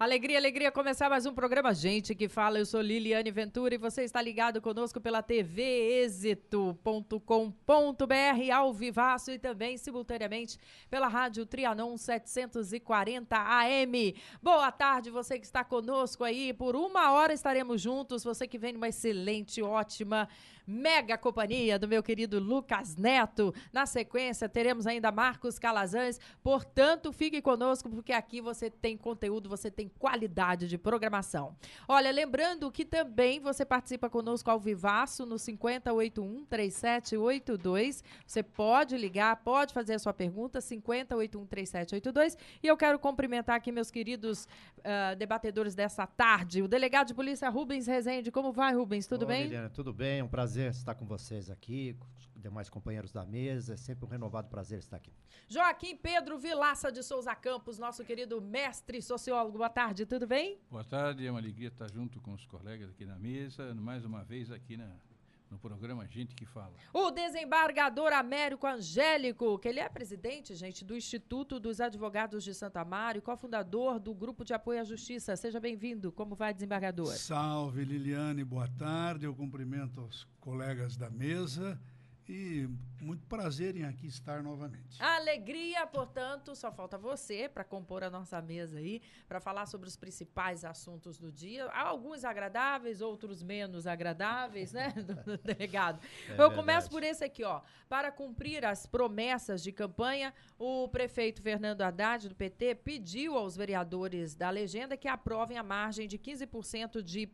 Alegria, alegria, começar mais um programa Gente que Fala. Eu sou Liliane Ventura e você está ligado conosco pela tvexito.com.br, ao vivaço e também simultaneamente pela rádio Trianon 740 AM. Boa tarde, você que está conosco aí. Por 1 hora estaremos juntos. Você que vem numa excelente, ótima, mega companhia do meu querido Lucas Neto. Na sequência, teremos ainda Marcos Calazans. Portanto, fique conosco porque aqui você tem conteúdo, você tem qualidade de programação. Olha, lembrando que também você participa conosco ao vivaço no 5081-3782. Você pode ligar, pode fazer a sua pergunta, 5081-3782. E eu quero cumprimentar aqui meus queridos debatedores dessa tarde. O delegado de polícia Rubens Rezende. Como vai, Rubens? Tudo bem? Liliana, tudo bem. É um prazer estar com vocês aqui, com os demais companheiros da mesa. É sempre um renovado prazer estar aqui. Joaquim Pedro Vilaça de Souza Campos, nosso querido mestre sociólogo. Boa tarde, tudo bem? Boa tarde, é uma alegria estar junto com os colegas aqui na mesa, mais uma vez aqui no programa Gente que Fala. O desembargador Américo Angélico, que ele é presidente, gente, do Instituto dos Advogados de Santo Amaro e cofundador do Grupo de Apoio à Justiça. Seja bem-vindo. Como vai, desembargador? Salve, Liliane, boa tarde. Eu cumprimento os colegas da mesa e muito prazer em aqui estar novamente. Alegria, portanto, só falta você para compor a nossa mesa aí, para falar sobre os principais assuntos do dia. Há alguns agradáveis, outros menos agradáveis, né, do delegado? Eu começo por esse aqui, ó. Para cumprir as promessas de campanha, o prefeito Fernando Haddad, do PT, pediu aos vereadores da legenda que aprovem a margem de 15% de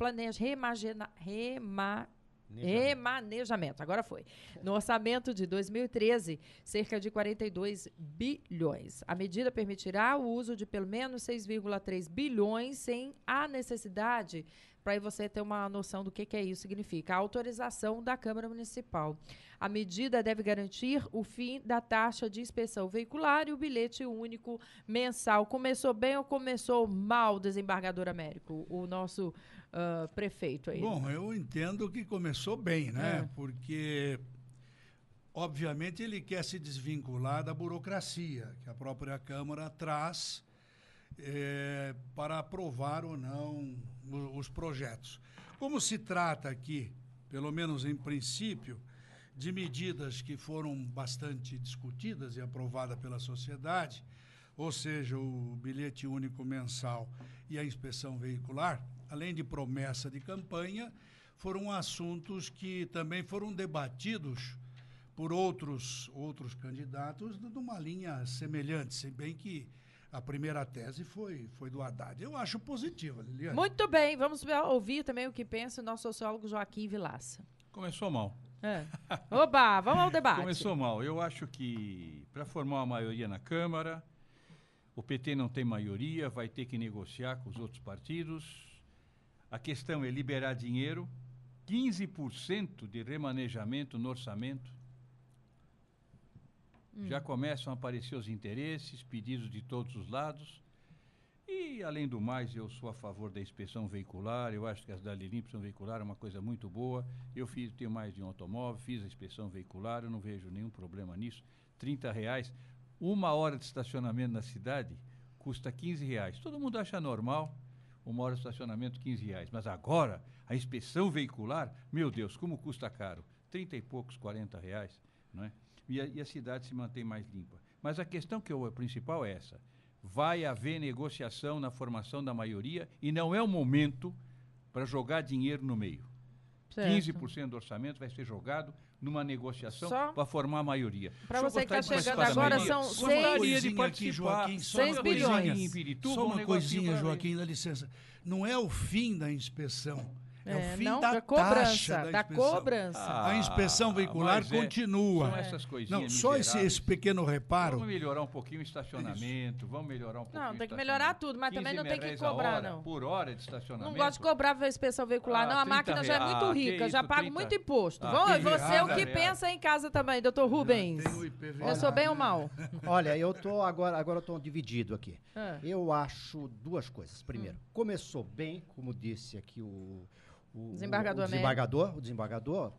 remanejamento, agora foi. No orçamento de 2013, cerca de 42 bilhões. A medida permitirá o uso de pelo menos 6,3 bilhões sem a necessidade, para aí você ter uma noção do que isso significa, a autorização da Câmara Municipal. A medida deve garantir o fim da taxa de inspeção veicular e o bilhete único mensal. Começou bem ou começou mal, desembargador Américo, o nosso prefeito aí? Bom, eu entendo que começou bem, né? Porque, obviamente, ele quer se desvincular da burocracia que a própria Câmara traz para aprovar ou não os projetos. Como se trata aqui, pelo menos em princípio, de medidas que foram bastante discutidas e aprovadas pela sociedade, ou seja, o bilhete único mensal e a inspeção veicular, além de promessa de campanha, foram assuntos que também foram debatidos por outros candidatos numa linha semelhante, se bem que a primeira tese foi do Haddad. Eu acho positiva, Liliane. Muito bem, vamos ouvir também o que pensa o nosso sociólogo Joaquim Vilaça. Começou mal. Oba, vamos ao debate. Começou mal. Eu acho que para formar uma maioria na Câmara, o PT não tem maioria, vai ter que negociar com os outros partidos. A questão é liberar dinheiro, 15% de remanejamento no orçamento. Já começam a aparecer os interesses, pedidos de todos os lados. E, além do mais, eu sou a favor da inspeção veicular. Eu acho que as da inspeção veicular é uma coisa muito boa. Eu tenho mais de um automóvel, fiz a inspeção veicular, eu não vejo nenhum problema nisso. R$30, 1 hora de estacionamento na cidade custa R$15. Todo mundo acha normal, 1 hora de estacionamento, R$15. Mas agora, a inspeção veicular, meu Deus, como custa caro. 30 e poucos, R$40, não é? E a cidade se mantém mais limpa. Mas a questão a principal é essa. Vai haver negociação na formação da maioria e não é o momento para jogar dinheiro no meio. Certo. 15% do orçamento vai ser jogado numa negociação para formar a maioria. Para você que está chegando agora, são 6 bilhões. Só uma coisinha, Joaquim, dá licença. Não é o fim da inspeção. É o fim da cobrança. Da cobrança. A inspeção veicular continua. São essas coisinhas. Não, só esse pequeno reparo. Vamos melhorar um pouquinho o estacionamento, vamos melhorar um pouquinho. Não, tem que melhorar tudo, mas também não tem que cobrar, não. Por hora de estacionamento. Não gosto de cobrar a inspeção veicular, não. A máquina já é muito rica, já pago muito imposto. Você o que pensa em casa também, doutor Rubens? Eu sou bem ou mal? Olha, agora eu estou dividido aqui. Eu acho duas coisas. Primeiro, começou bem, como disse aqui o desembargador,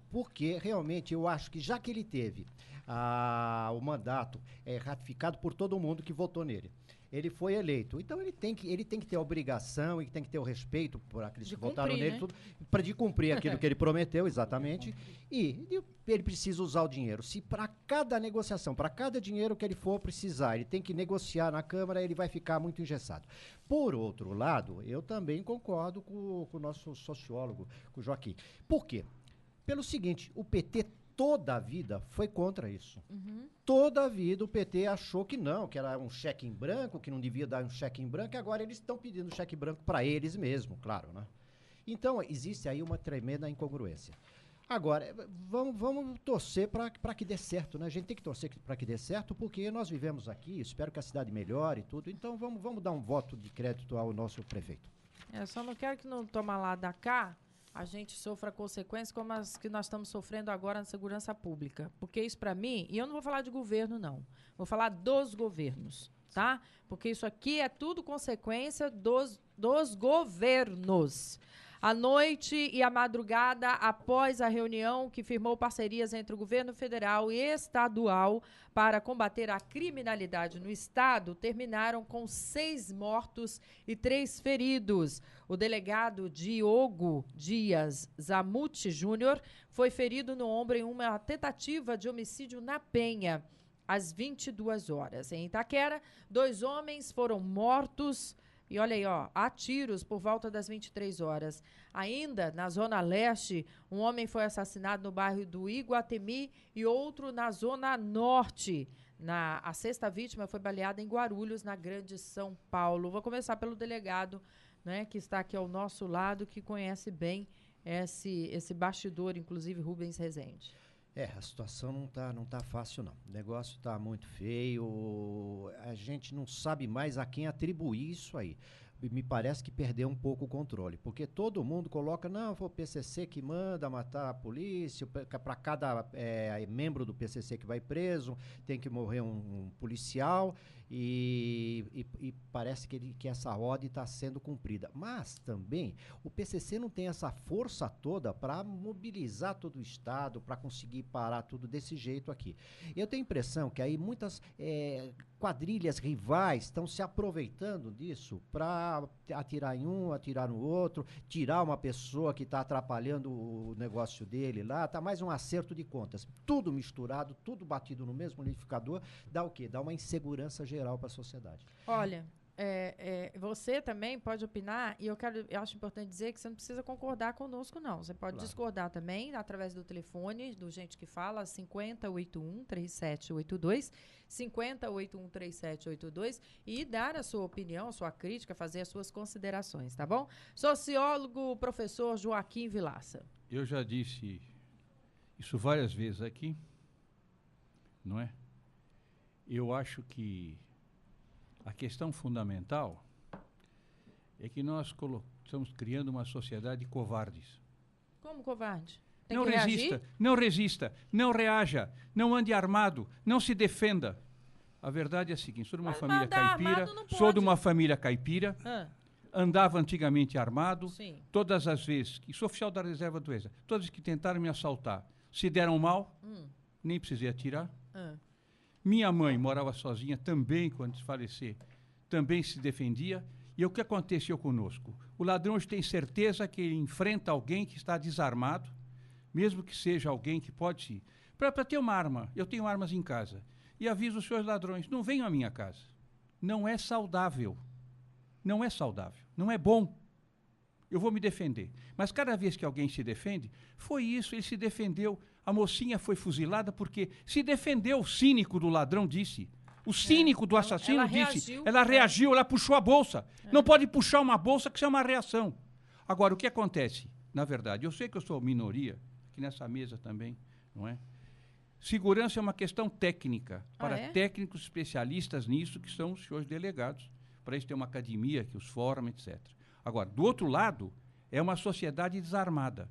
porque realmente eu acho que já que ele teve o mandato é ratificado por todo mundo que votou nele. Ele foi eleito. Então ele tem que ter a obrigação e tem que ter o respeito por aqueles que votaram nele, né? Tudo, para de cumprir aquilo que ele prometeu, exatamente. E ele precisa usar o dinheiro. Se para cada negociação, para cada dinheiro que ele for precisar, ele tem que negociar na Câmara, ele vai ficar muito engessado. Por outro lado, eu também concordo com o nosso sociólogo, com o Joaquim. Por quê? Pelo seguinte, o PT toda a vida foi contra isso. Toda a vida o PT achou que não, que era um cheque em branco, que não devia dar um cheque em branco, e agora eles estão pedindo cheque em branco para eles mesmos, claro, né? Então, existe aí uma tremenda incongruência. Agora, vamos torcer para que dê certo, né? A gente tem que torcer para que dê certo, porque nós vivemos aqui, espero que a cidade melhore e tudo, então vamos dar um voto de crédito ao nosso prefeito. Eu só não quero que no toma lá da cá a gente sofra consequências como as que nós estamos sofrendo agora na segurança pública. Porque isso, para mim, e eu não vou falar de governo, não. Vou falar dos governos, tá? Porque isso aqui é tudo consequência dos governos. A noite e a madrugada, após a reunião que firmou parcerias entre o governo federal e estadual para combater a criminalidade no estado, terminaram com 6 mortos e 3 feridos. O delegado Diogo Dias Zamuti Júnior foi ferido no ombro em uma tentativa de homicídio na Penha, às 22 horas. Em Itaquera, 2 homens foram mortos. E olha aí, há tiros por volta das 23 horas. Ainda, na Zona Leste, um homem foi assassinado no bairro do Iguatemi e outro na Zona Norte. A 6ª vítima foi baleada em Guarulhos, na Grande São Paulo. Vou começar pelo delegado, né, que está aqui ao nosso lado, que conhece bem esse bastidor, inclusive Rubens Rezende. A situação não tá fácil, não. O negócio tá muito feio, a gente não sabe mais a quem atribuir isso aí. Me parece que perdeu um pouco o controle, porque todo mundo coloca, não, foi o PCC que manda matar a polícia, para cada membro do PCC que vai preso, tem que morrer um policial, e parece que essa ordem está sendo cumprida. Mas também o PCC não tem essa força toda para mobilizar todo o Estado, para conseguir parar tudo desse jeito aqui. Eu tenho a impressão que aí muitas quadrilhas rivais estão se aproveitando disso para atirar em um, atirar no outro, tirar uma pessoa que está atrapalhando o negócio dele lá, está mais um acerto de contas. Tudo misturado, tudo batido no mesmo liquidificador, dá o quê? Dá uma insegurança geral para a sociedade. Olha, você também pode opinar, e eu acho importante dizer que você não precisa concordar conosco, não. Você pode discordar também, através do telefone do Gente que Fala, 5081-3782, 5081-3782, e dar a sua opinião, a sua crítica, fazer as suas considerações, tá bom? Sociólogo, professor Joaquim Vilaça. Eu já disse isso várias vezes aqui, não é? Eu acho que a questão fundamental é que nós estamos criando uma sociedade de covardes. Como covarde? Não resista, não resista, não reaja, não ande armado, não se defenda. A verdade é a seguinte, sou de uma família caipira, andava antigamente armado, sim. Todas as vezes, que sou oficial da reserva do Exército, todas as vezes que tentaram me assaltar, se deram mal, nem precisei atirar. Minha mãe morava sozinha também, quando se falecer, também se defendia. E o que aconteceu conosco? O ladrão hoje tem certeza que ele enfrenta alguém que está desarmado, mesmo que seja alguém que pode... Para ter uma arma, eu tenho armas em casa. E aviso os seus ladrões, não venham à minha casa. Não é saudável. Não é saudável. Não é bom. Eu vou me defender. Mas cada vez que alguém se defende, foi isso, ele se defendeu. A mocinha foi fuzilada porque se defendeu. O cínico do ladrão disse. O cínico do assassino ela reagiu, ela puxou a bolsa. Não pode puxar uma bolsa, que isso é uma reação. Agora, o que acontece? Na verdade, eu sei que eu sou minoria, aqui nessa mesa também, não é? Segurança é uma questão técnica, para técnicos especialistas nisso, que são os senhores delegados. Para isso tem uma academia que os forma, etc. Agora, do outro lado, é uma sociedade desarmada.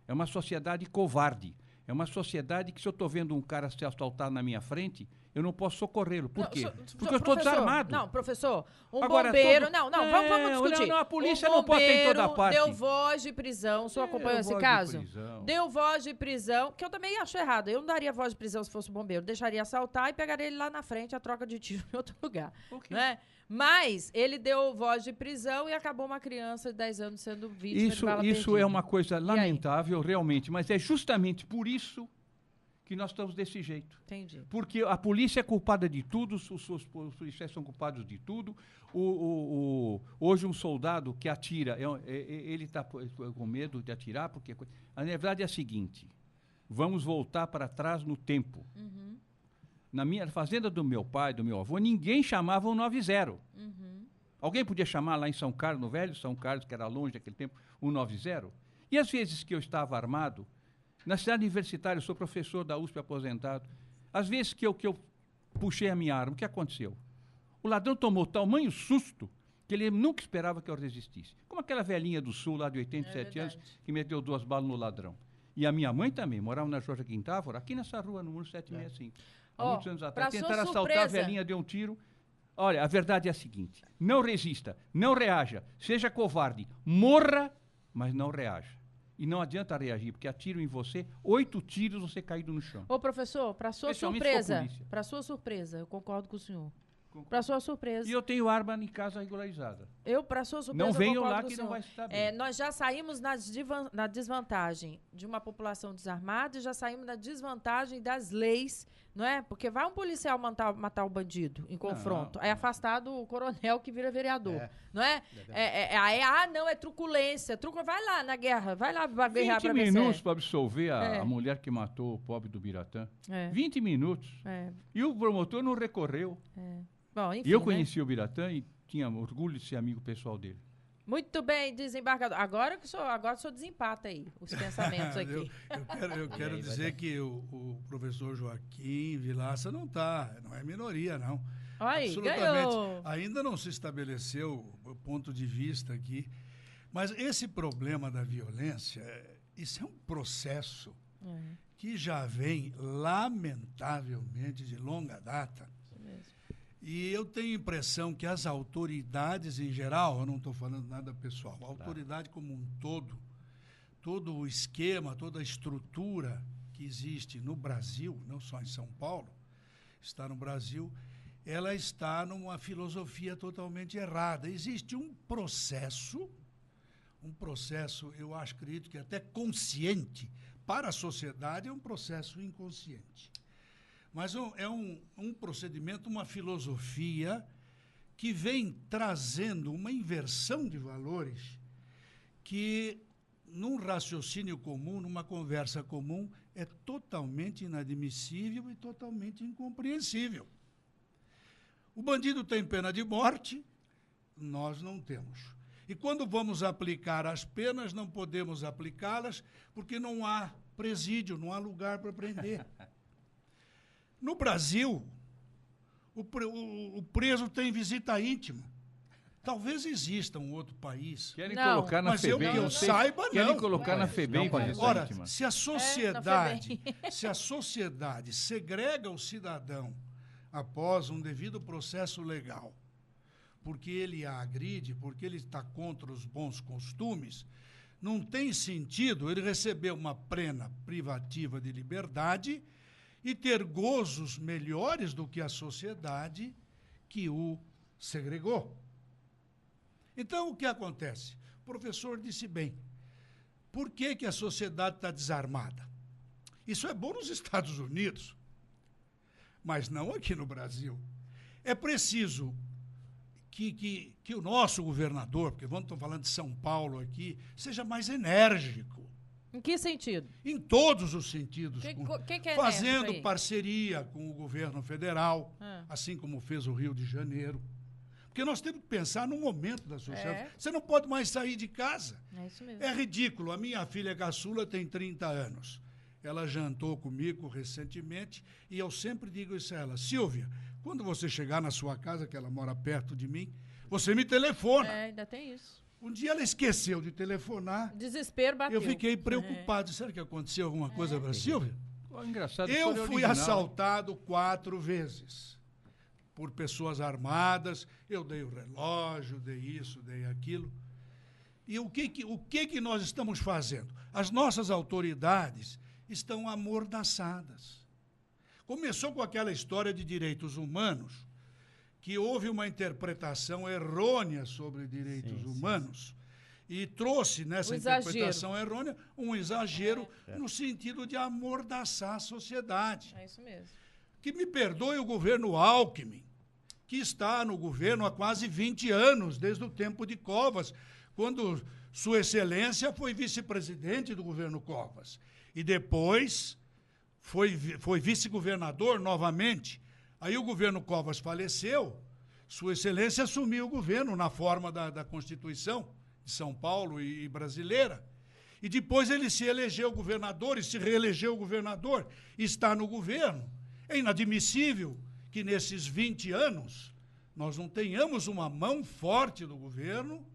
É uma sociedade covarde. É uma sociedade que, se eu estou vendo um cara se assaltar na minha frente, eu não posso socorrê-lo. Por quê? Porque eu estou professor, desarmado. Não, professor, Agora, bombeiro... todo- vamos discutir. Não, a polícia não pode ter em toda parte. Deu voz de prisão, o senhor acompanhou esse voz de caso? prisão. Deu voz de prisão, que eu também acho errado. Eu não daria voz de prisão se fosse bombeiro. Deixaria assaltar e pegaria ele lá na frente, a troca de tiro em outro lugar. Né? Mas ele deu voz de prisão e acabou uma criança de 10 anos sendo vítima de bala Isso perdida. é uma coisa lamentável, realmente, mas é justamente por isso que nós estamos desse jeito. Entendi. Porque a polícia é culpada de tudo, os policiais são culpados de tudo. Hoje um soldado que atira, ele está com medo de atirar, porque a verdade é a seguinte, vamos voltar para trás no tempo. Uhum. Na minha fazenda do meu pai, do meu avô, ninguém chamava o 90. Uhum. Alguém podia chamar lá em São Carlos, no velho São Carlos, que era longe daquele tempo, o 90? E às vezes que eu estava armado, na cidade universitária, eu sou professor da USP aposentado, às vezes que eu puxei a minha arma, o que aconteceu? O ladrão tomou tamanho susto que ele nunca esperava que eu resistisse. Como aquela velhinha do Sul, lá de 87 anos, que meteu 2 balas no ladrão. E a minha mãe também, morava na Jorge Quintávora, aqui nessa rua, no número 765. Há muitos anos atrás. Tentaram assaltar, a velhinha deu um tiro. Olha, a verdade é a seguinte, não resista, não reaja, seja covarde, morra, mas não reaja. E não adianta reagir, porque atiram em você, 8 tiros, você caído no chão. Ô, professor, para sua surpresa, eu concordo com o senhor. Para sua surpresa. E eu tenho arma em casa regularizada. Para sua surpresa, não venham eu lá concordo que com não o vai senhor. estar bem. Nós já saímos na desvantagem de uma população desarmada e já saímos na desvantagem das leis, não é? Porque vai um policial matar o bandido em confronto, aí afastado o coronel que vira vereador, não é? Não, é truculência. Vai lá na guerra, vai lá guerrear para 20 minutos para absolver a mulher que matou o pobre do Biratã. 20 minutos. E o promotor não recorreu. Bom, enfim, e eu conheci o Biratã e tinha orgulho de ser amigo pessoal dele. Muito bem, desembargador. Agora o senhor desempata aí os pensamentos aqui. eu quero dizer que o professor Joaquim Vilaça não é minoria, não. Aí, absolutamente. Ganhou. Ainda não se estabeleceu o ponto de vista aqui. Mas esse problema da violência, isso é um processo que já vem, lamentavelmente, de longa data. E eu tenho a impressão que as autoridades em geral, eu não estou falando nada pessoal, a autoridade como um todo o esquema, toda a estrutura que existe no Brasil, não só em São Paulo, está no Brasil, ela está numa filosofia totalmente errada. Existe um processo, eu acredito que até consciente, para a sociedade é um processo inconsciente. Mas é um procedimento, uma filosofia que vem trazendo uma inversão de valores que, num raciocínio comum, numa conversa comum, é totalmente inadmissível e totalmente incompreensível. O bandido tem pena de morte, nós não temos. E quando vamos aplicar as penas, não podemos aplicá-las porque não há presídio, não há lugar para prender. No Brasil, o preso tem visita íntima. Talvez exista um outro país. Querem colocar na FEBEM. Mas eu saiba, não. Querem colocar na FEBEM visita Ora, íntima. se a sociedade segrega o cidadão após um devido processo legal, porque ele a agride, porque ele está contra os bons costumes, não tem sentido ele receber uma pena privativa de liberdade e ter gozos melhores do que a sociedade que o segregou. Então, o que acontece? O professor disse bem, por que a sociedade está desarmada? Isso é bom nos Estados Unidos, mas não aqui no Brasil. É preciso que o nosso governador, porque estamos falando de São Paulo aqui, seja mais enérgico. Em que sentido? Em todos os sentidos. Que é fazendo parceria com o governo federal, assim como fez o Rio de Janeiro. Porque nós temos que pensar no momento da sociedade. Você não pode mais sair de casa. É isso mesmo. É ridículo. A minha filha caçula tem 30 anos. Ela jantou comigo recentemente e eu sempre digo isso a ela. Silvia, quando você chegar na sua casa, que ela mora perto de mim, você me telefona. Ainda tem isso. Um dia ela esqueceu de telefonar. Desespero bateu. Eu fiquei preocupado. Será que aconteceu alguma coisa para a Silvia? Engraçado, eu fui assaltado 4 vezes por pessoas armadas. Eu dei o relógio, dei isso, dei aquilo. E o que nós estamos fazendo? As nossas autoridades estão amordaçadas. Começou com aquela história de direitos humanos, que houve uma interpretação errônea sobre direitos humanos e trouxe nessa interpretação errônea um exagero no sentido de amordaçar a sociedade. É isso mesmo. Que me perdoe o governo Alckmin, que está no governo há quase 20 anos, desde o tempo de Covas, quando Sua Excelência foi vice-presidente do governo Covas. E depois foi vice-governador novamente. Aí o governo Covas faleceu, Sua Excelência assumiu o governo na forma da Constituição de São Paulo e brasileira. E depois ele se elegeu governador e se reelegeu governador. Está no governo. É inadmissível que nesses 20 anos nós não tenhamos uma mão forte do governo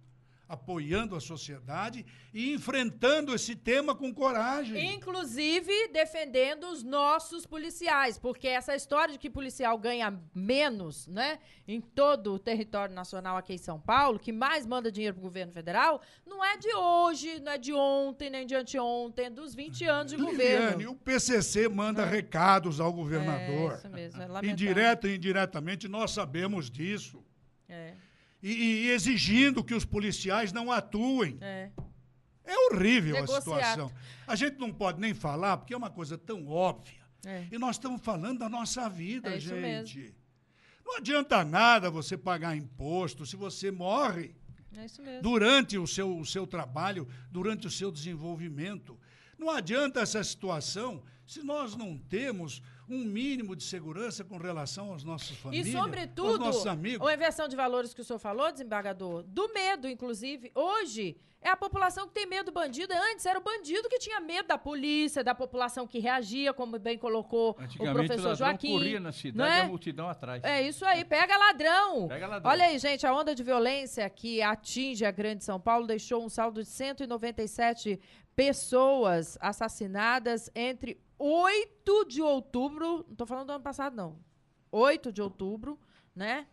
apoiando a sociedade e enfrentando esse tema com coragem. Inclusive, defendendo os nossos policiais, porque essa história de que policial ganha menos, né, em todo o território nacional aqui em São Paulo, que mais manda dinheiro pro governo federal, não é de hoje, não é de ontem, nem de anteontem, é dos 20 anos de governo. O PCC manda recados ao governador. É isso mesmo, é lamentável. Indireta e indiretamente, nós sabemos disso. É. E exigindo que os policiais não atuem. É horrível a situação. A gente não pode nem falar, porque é uma coisa tão óbvia. E nós estamos falando da nossa vida, isso gente. Mesmo. Não adianta nada você pagar imposto se você morre durante o seu trabalho, durante o seu desenvolvimento. Não adianta essa situação se nós não temos um mínimo de segurança com relação às nossas famílias, e, sobretudo, aos nossos amigos. A inversão de valores que o senhor falou, desembargador, do medo, inclusive. Hoje, é a população que tem medo do bandido. Antes era o bandido que tinha medo da polícia, da população que reagia, como bem colocou o professor Joaquim. Corria na cidade e a multidão atrás. É isso aí, pega ladrão. Pega ladrão. Olha aí, gente, a onda de violência que atinge a Grande São Paulo deixou um saldo de 197 pessoas assassinadas entre 8 de outubro, não estou falando do ano passado, não. 8 de outubro, né?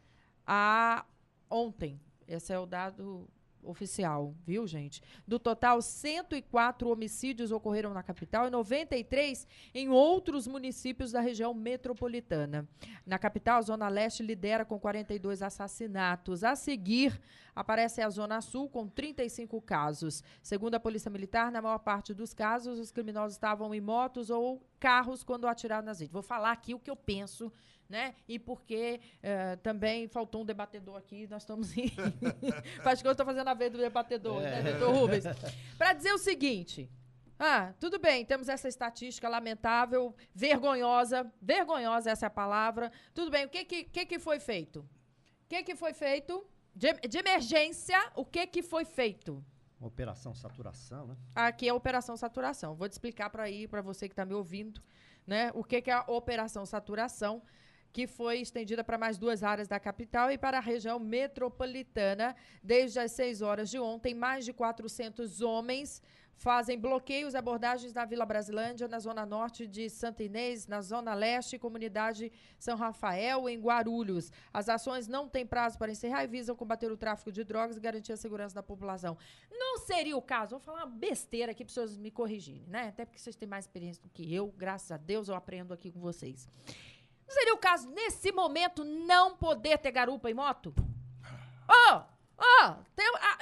A ontem. Esse é o dado oficial, viu, gente? Do total, 104 homicídios ocorreram na capital e 93 em outros municípios da região metropolitana. Na capital, a Zona Leste lidera com 42 assassinatos. A seguir, aparece a Zona Sul com 35 casos. Segundo a Polícia Militar, na maior parte dos casos, os criminosos estavam em motos ou carros quando atiraram nas vítimas. Vou falar aqui o que eu penso, né? E porque também faltou um debatedor aqui, nós estamos em... Faz que eu estou fazendo a vez do debatedor, né, doutor Rubens? Para dizer o seguinte, tudo bem, temos essa estatística lamentável, vergonhosa, essa é a palavra, tudo bem, o que foi feito? O que foi feito? De emergência, o que foi feito? Operação Saturação, né? Aqui é a Operação Saturação. Vou te explicar para você que está me ouvindo, né? O que é a Operação Saturação, que foi estendida para mais 2 áreas da capital e para a região metropolitana. Desde as 6 horas de ontem, mais de 400 homens fazem bloqueios e abordagens na Vila Brasilândia, na Zona Norte de Santa Inês, na Zona Leste, Comunidade São Rafael, em Guarulhos. As ações não têm prazo para encerrar e visam combater o tráfico de drogas e garantir a segurança da população. Não seria o caso, vou falar uma besteira aqui para vocês me corrigirem, né? Até porque vocês têm mais experiência do que eu, graças a Deus eu aprendo aqui com vocês. Não seria o caso, nesse momento, não poder ter garupa em moto?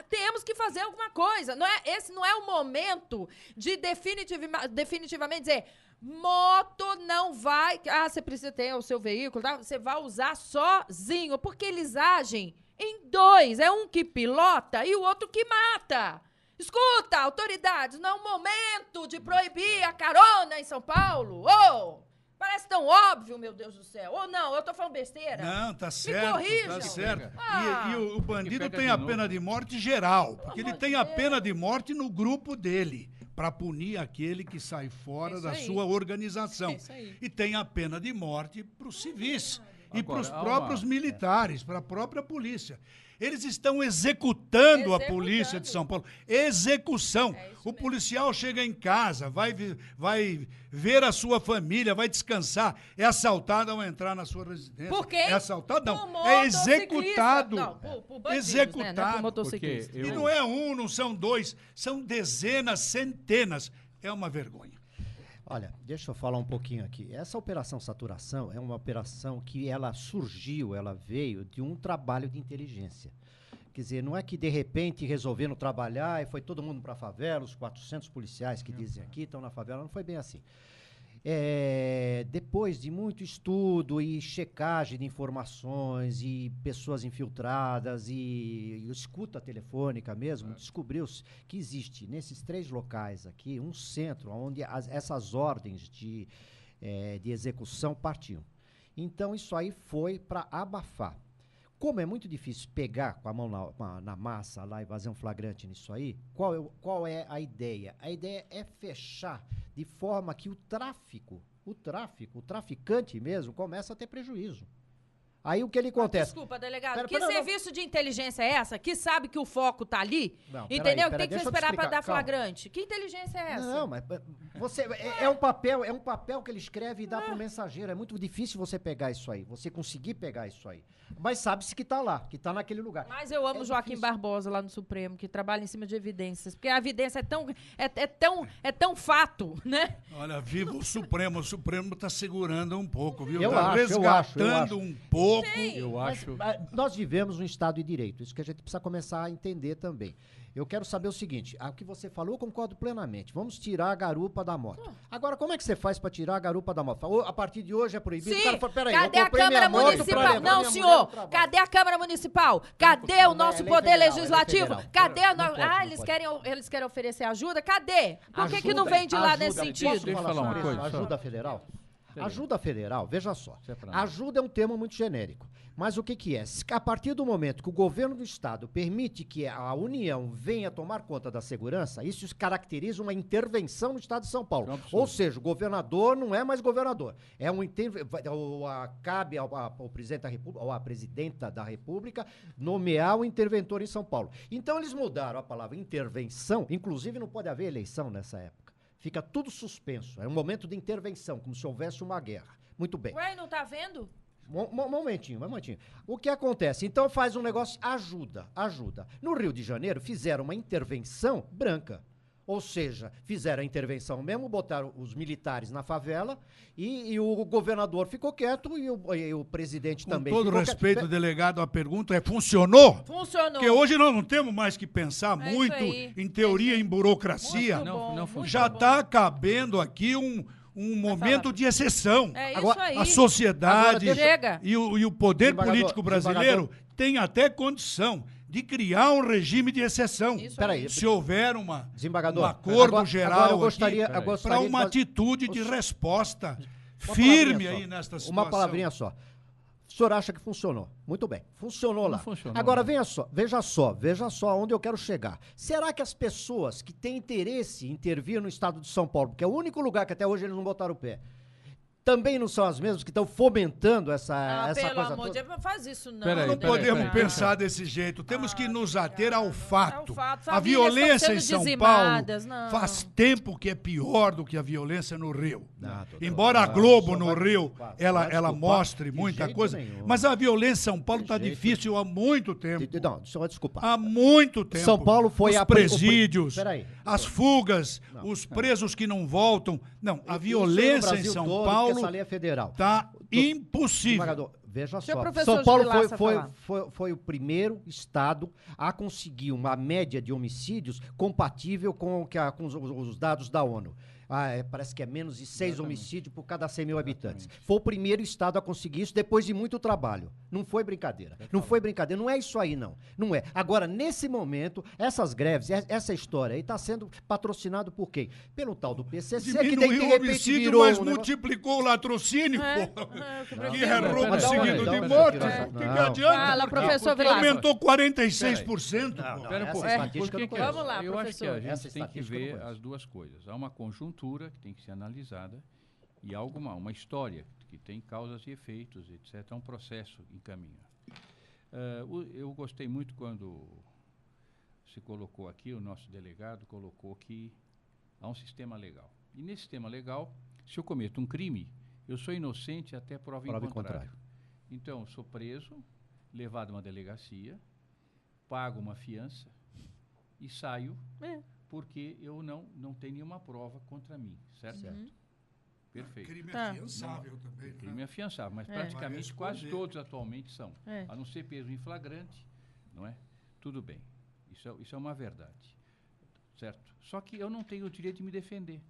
Temos que fazer alguma coisa. Esse não é o momento de definitivamente dizer moto não vai... você precisa ter o seu veículo, tá? Você vai usar sozinho, porque eles agem em 2. É um que pilota e o outro que mata. Escuta, autoridades, não é o momento de proibir a carona em São Paulo. Parece tão óbvio, meu Deus do céu. Ou não, eu tô falando besteira? Não, tá certo. Me corrijam. Tá certo. E o bandido tem a pena de morte geral, porque ele tem a pena de morte no grupo dele, para punir aquele que sai fora da sua organização. E tem a pena de morte para os civis. e para os próprios militares, para a própria polícia. Eles estão executando a polícia de São Paulo. Execução. O policial chega em casa, vai ver a sua família, vai descansar. É assaltado ao entrar na sua residência. Por quê? É assaltado? Não. É executado. Não, por bandidos, executado. Né? Não é por motociclista. E não é um, não são dois, são dezenas, centenas. É uma vergonha. Olha, deixa eu falar um pouquinho aqui. Essa operação saturação é uma operação que ela surgiu, ela veio de um trabalho de inteligência. Quer dizer, não é que de repente resolveram trabalhar e foi todo mundo para a favela, os 400 policiais que dizem aqui estão na favela, não foi bem assim. Depois de muito estudo e checagem de informações e pessoas infiltradas e escuta telefônica mesmo, descobriu-se que existe nesses 3 locais aqui um centro onde essas ordens de execução partiam. Então isso aí foi para abafar. Como é muito difícil pegar com a mão na massa lá e fazer um flagrante nisso aí, qual é a ideia? A ideia é fechar de forma que o traficante mesmo, começa a ter prejuízo. Aí o que ele acontece? Desculpa, delegado, que serviço de inteligência é essa? Que sabe que o foco tá ali? Não, entendeu? Peraí, tem que esperar para dar flagrante. Que inteligência é essa? Não, mas você é um papel que ele escreve e dá pro mensageiro. É muito difícil você pegar isso aí, você conseguir pegar isso aí. Mas sabe-se que tá lá, que tá naquele lugar. Mas eu amo Joaquim Barbosa lá no Supremo, que trabalha em cima de evidências, porque a evidência é tão fato, né? Olha, viva o Supremo tá segurando um pouco, viu? Eu Tá acho, resgatando um pouco. Eu acho. Nós vivemos um Estado de Direito, isso que a gente precisa começar a entender também. Eu quero saber o seguinte, o que você falou eu concordo plenamente, vamos tirar a garupa da moto. Agora, como é que você faz para tirar a garupa da moto? A partir de hoje é proibido? Sim, o cara fala, peraí, cadê eu a Câmara Municipal? Não, senhor, cadê a Câmara Municipal? Cadê o nosso poder legislativo? Cadê a... Eles querem oferecer ajuda? Cadê? Por que não vem de lá nesse sentido? Posso Deixa eu falar uma coisa, ajuda federal? Ajuda federal, veja só. Isso é pra Ajuda é um termo muito genérico. Mas o que é? A partir do momento que o governo do Estado permite que a União venha tomar conta da segurança, isso caracteriza uma intervenção no Estado de São Paulo. Ou seja, o governador não é mais governador. Cabe ao presidente da República, ou à presidenta da República, nomear o interventor em São Paulo. Então eles mudaram a palavra intervenção, inclusive não pode haver eleição nessa época. Fica tudo suspenso. É um momento de intervenção, como se houvesse uma guerra. Muito bem. Ué, não tá vendo? Momentinho. O que acontece? Então faz um negócio, ajuda. No Rio de Janeiro fizeram uma intervenção branca. Ou seja, fizeram a intervenção mesmo, botaram os militares na favela e o governador ficou quieto e o presidente também ficou quieto. Com todo respeito, delegado, a pergunta é, funcionou? Funcionou. Porque hoje nós não temos mais que pensar muito em teoria, em burocracia. Não funciona. Já está cabendo aqui um momento de exceção. É isso Agora, aí. A sociedade Chega. e o poder político brasileiro tem até condição de criar um regime de exceção. Peraí, se houver um desembargador, acordo geral eu gostaria para uma atitude de resposta firme aí nesta situação. Uma palavrinha só. O senhor acha que funcionou? Muito bem, funcionou lá. Funcionou, agora, veja só onde eu quero chegar. Será que as pessoas que têm interesse em intervir no Estado de São Paulo, porque é o único lugar que até hoje eles não botaram o pé, também não são as mesmas que estão fomentando essa coisa pelo amor toda? de Deus, faz isso não. Não podemos pensar desse jeito. Temos que nos ater ao fato. A Famílias violência em estão São sendo Paulo dizimadas, não. faz tempo que é pior do que a violência no Rio. Doutor, Embora a Globo no Rio ela mostre de muita jeito coisa, nenhum. mas a violência em São Paulo De está jeito difícil há muito tempo. Não, o senhor vai desculpar. Há muito tempo. São Paulo foi os a presídios, peraí. as fugas, os presos que não voltam. Não, a violência em São Paulo essa lei é federal. está impossível. Desembargador, veja Deixa o só. professor São Paulo Vilaça foi o primeiro estado a conseguir uma média de homicídios compatível com os dados da ONU. Parece que é menos de 6 homicídios por cada 100 mil habitantes. Foi o primeiro estado a conseguir isso depois de muito trabalho. Não foi brincadeira. Não é isso aí, não. Não é. Agora, nesse momento, essas greves, essa história aí está sendo patrocinado por quem? Pelo tal do PCC, que de Diminuiu o repente homicídio, virou mas um negócio. multiplicou o latrocínio, que é roubo pera, seguido pera, de pera, morte. pera, O que não. adianta? Fala, Porque professor Vilaça. aumentou 46%. Não, pô. Espera um essa pouco. estatística Por eu que não conheço. Vamos lá, eu acho que professor. a gente Essa tem que estatística eu não ver conheço. as duas coisas. Há uma conjuntura que tem que ser analisada e há uma história que que tem causas e efeitos, etc. É um processo em caminho. Eu gostei muito quando se colocou aqui, o nosso delegado colocou que há um sistema legal. E nesse sistema legal, se eu cometo um crime, eu sou inocente até prova em contrário. Então, eu sou preso, levado a uma delegacia, pago uma fiança e saio porque eu não tenho nenhuma prova contra mim, certo? Uhum. Perfeito. Crime afiançável também. Crime afiançável, mas praticamente quase todos atualmente são. A não ser peso em flagrante, não é? Tudo bem. Isso é uma verdade, certo? Só que eu não tenho o direito de me defender.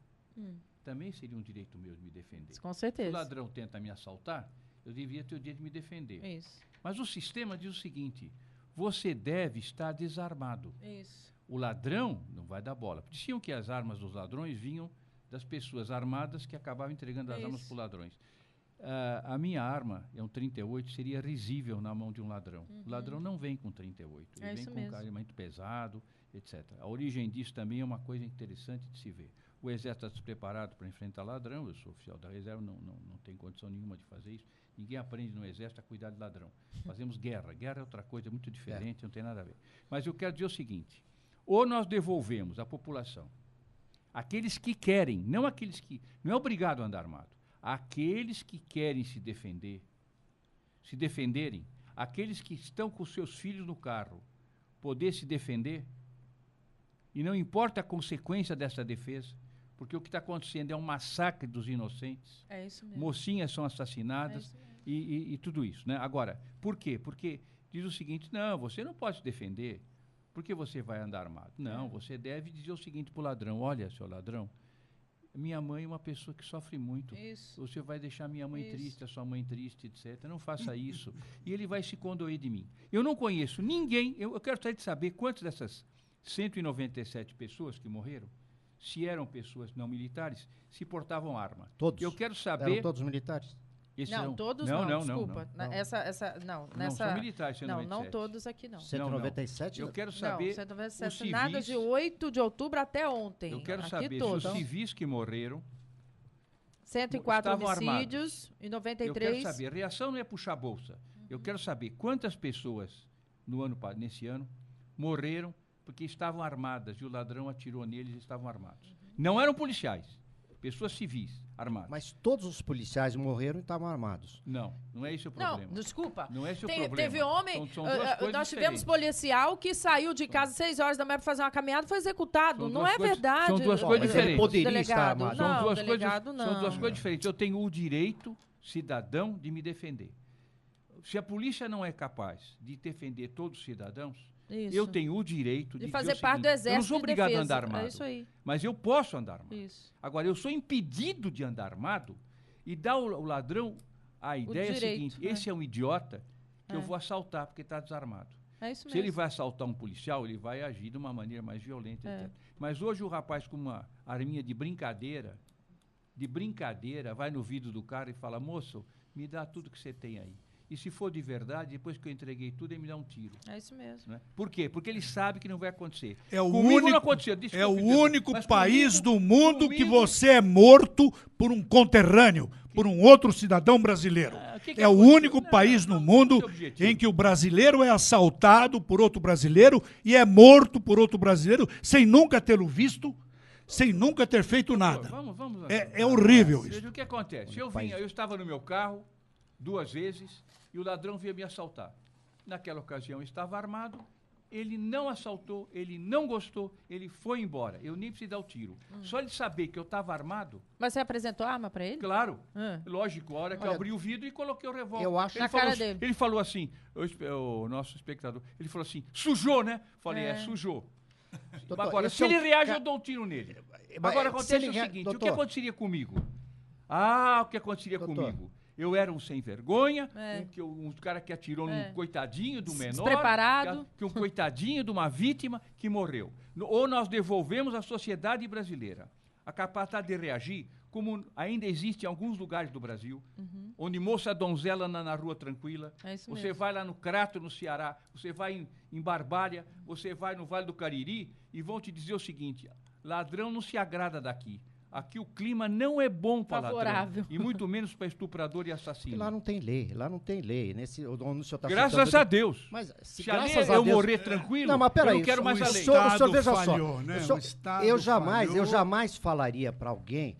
Também seria um direito meu de me defender. Com certeza. Se o ladrão tenta me assaltar, eu devia ter o direito de me defender. Isso. Mas o sistema diz o seguinte: você deve estar desarmado. Isso. O ladrão não vai dar bola. Diziam que as armas dos ladrões vinham das pessoas armadas que acabavam entregando as armas para os ladrões. A minha arma é um 38, seria risível na mão de um ladrão. O ladrão não vem com 38, ele vem com um armamento pesado, etc. A origem disso também é uma coisa interessante de se ver. O Exército está despreparado para enfrentar ladrão, eu sou oficial da reserva, não tenho condição nenhuma de fazer isso. Ninguém aprende no Exército a cuidar de ladrão. Fazemos guerra. Guerra é outra coisa muito diferente, não tem nada a ver. Mas eu quero dizer o seguinte: ou nós devolvemos à população aqueles que querem, não aqueles que... Não é obrigado a andar armado. Aqueles que querem se defenderem, aqueles que estão com seus filhos no carro, poder se defender, e não importa a consequência dessa defesa, porque o que está acontecendo é um massacre dos inocentes. É isso mesmo. Mocinhas são assassinadas e tudo isso, né? Agora, por quê? Porque diz o seguinte: não, você não pode se defender porque você vai andar armado. Não, você deve dizer o seguinte para o ladrão: olha, seu ladrão, minha mãe é uma pessoa que sofre muito. Isso. Você vai deixar minha mãe triste, a sua mãe triste, etc. Não faça isso. E ele vai se condoer de mim. Eu não conheço ninguém, eu quero saber quantas dessas 197 pessoas que morreram, se eram pessoas não militares, se portavam arma. Todos? Eu quero saber... Eram todos militares? Todos não, desculpa. Não, são militares, 197. Não todos aqui não. 197? Eu quero saber... 197, civis, nada de 8 de outubro até ontem. Eu quero aqui saber todos. se os civis que morreram 104 estavam homicídios armados. E 93... Eu quero saber, a reação não é puxar a bolsa. Eu quero saber quantas pessoas nesse ano morreram porque estavam armadas e o ladrão atirou neles e estavam armados. Não eram policiais, pessoas civis armadas. Mas todos os policiais morreram e estavam armados. Não é esse o problema. Não, desculpa. Não é esse o problema. Teve homem, São duas coisas nós tivemos diferentes. policial que saiu de casa às 6 horas da manhã para fazer uma caminhada e foi executado. Não é verdade. São duas coisas diferentes. Ele poderia delegado. estar armado. São duas coisas diferentes. Eu tenho o direito, cidadão, de me defender. Se a polícia não é capaz de defender todos os cidadãos, isso. Eu tenho o direito de fazer parte do exército. Eu não sou obrigado de a andar armado. É isso aí. Mas eu posso andar armado. Isso. Agora, eu sou impedido de andar armado e dar ao ladrão a ideia seguinte: esse é um idiota que eu vou assaltar porque está desarmado. É isso mesmo. Se ele vai assaltar um policial, ele vai agir de uma maneira mais violenta, etc. Mas hoje o rapaz com uma arminha de brincadeira, vai no vidro do cara e fala: moço, me dá tudo que você tem aí. E se for de verdade, depois que eu entreguei tudo, ele me dá um tiro. É isso mesmo. Né? Por quê? Porque ele sabe que não vai acontecer. É o comigo único, não aconteceu. é o único país do mundo que você é morto por um conterrâneo, por um outro cidadão brasileiro. É o único país no mundo em que o brasileiro é assaltado por outro brasileiro e é morto por outro brasileiro sem nunca tê-lo visto, sem nunca ter feito nada. Vamos, é horrível isso. O que acontece? Eu estava no meu carro 2 vezes e o ladrão veio me assaltar. Naquela ocasião eu estava armado, ele não assaltou, ele não gostou, ele foi embora. Eu nem precisei dar o tiro. Só ele saber que eu estava armado... Mas você apresentou a arma para ele? Claro. Lógico, a hora que eu abri o vidro e coloquei o revólver. Eu acho na cara dele. Ele falou assim, o nosso espectador, ele falou assim: sujou, né? Falei, sujou. Doutor, agora, se ele reage, eu dou um tiro nele. Agora acontece o seguinte: doutor, o que aconteceria comigo? O que aconteceria comigo? Eu era um sem vergonha, um cara que atirou num coitadinho do menor, despreparado, um coitadinho de uma vítima que morreu. Ou nós devolvemos à sociedade brasileira a capacidade de reagir, como ainda existe em alguns lugares do Brasil, onde moça donzela na rua tranquila, você vai lá no Crato, no Ceará, você vai em Barbalha, você vai no Vale do Cariri e vão te dizer o seguinte: ladrão não se agrada daqui. aqui o clima não é bom para Favorável. ladrão. E muito menos para estuprador e assassino. Lá não tem lei, lá não tem lei. Onde o senhor tá Graças citando, a Deus. Mas Se a graças lei a eu Deus, morrer tranquilo, não, mas peraí, eu não quero mais a lei. O senhor veja falhou, só. né? O senhor- O Estado eu falhou. jamais falaria para alguém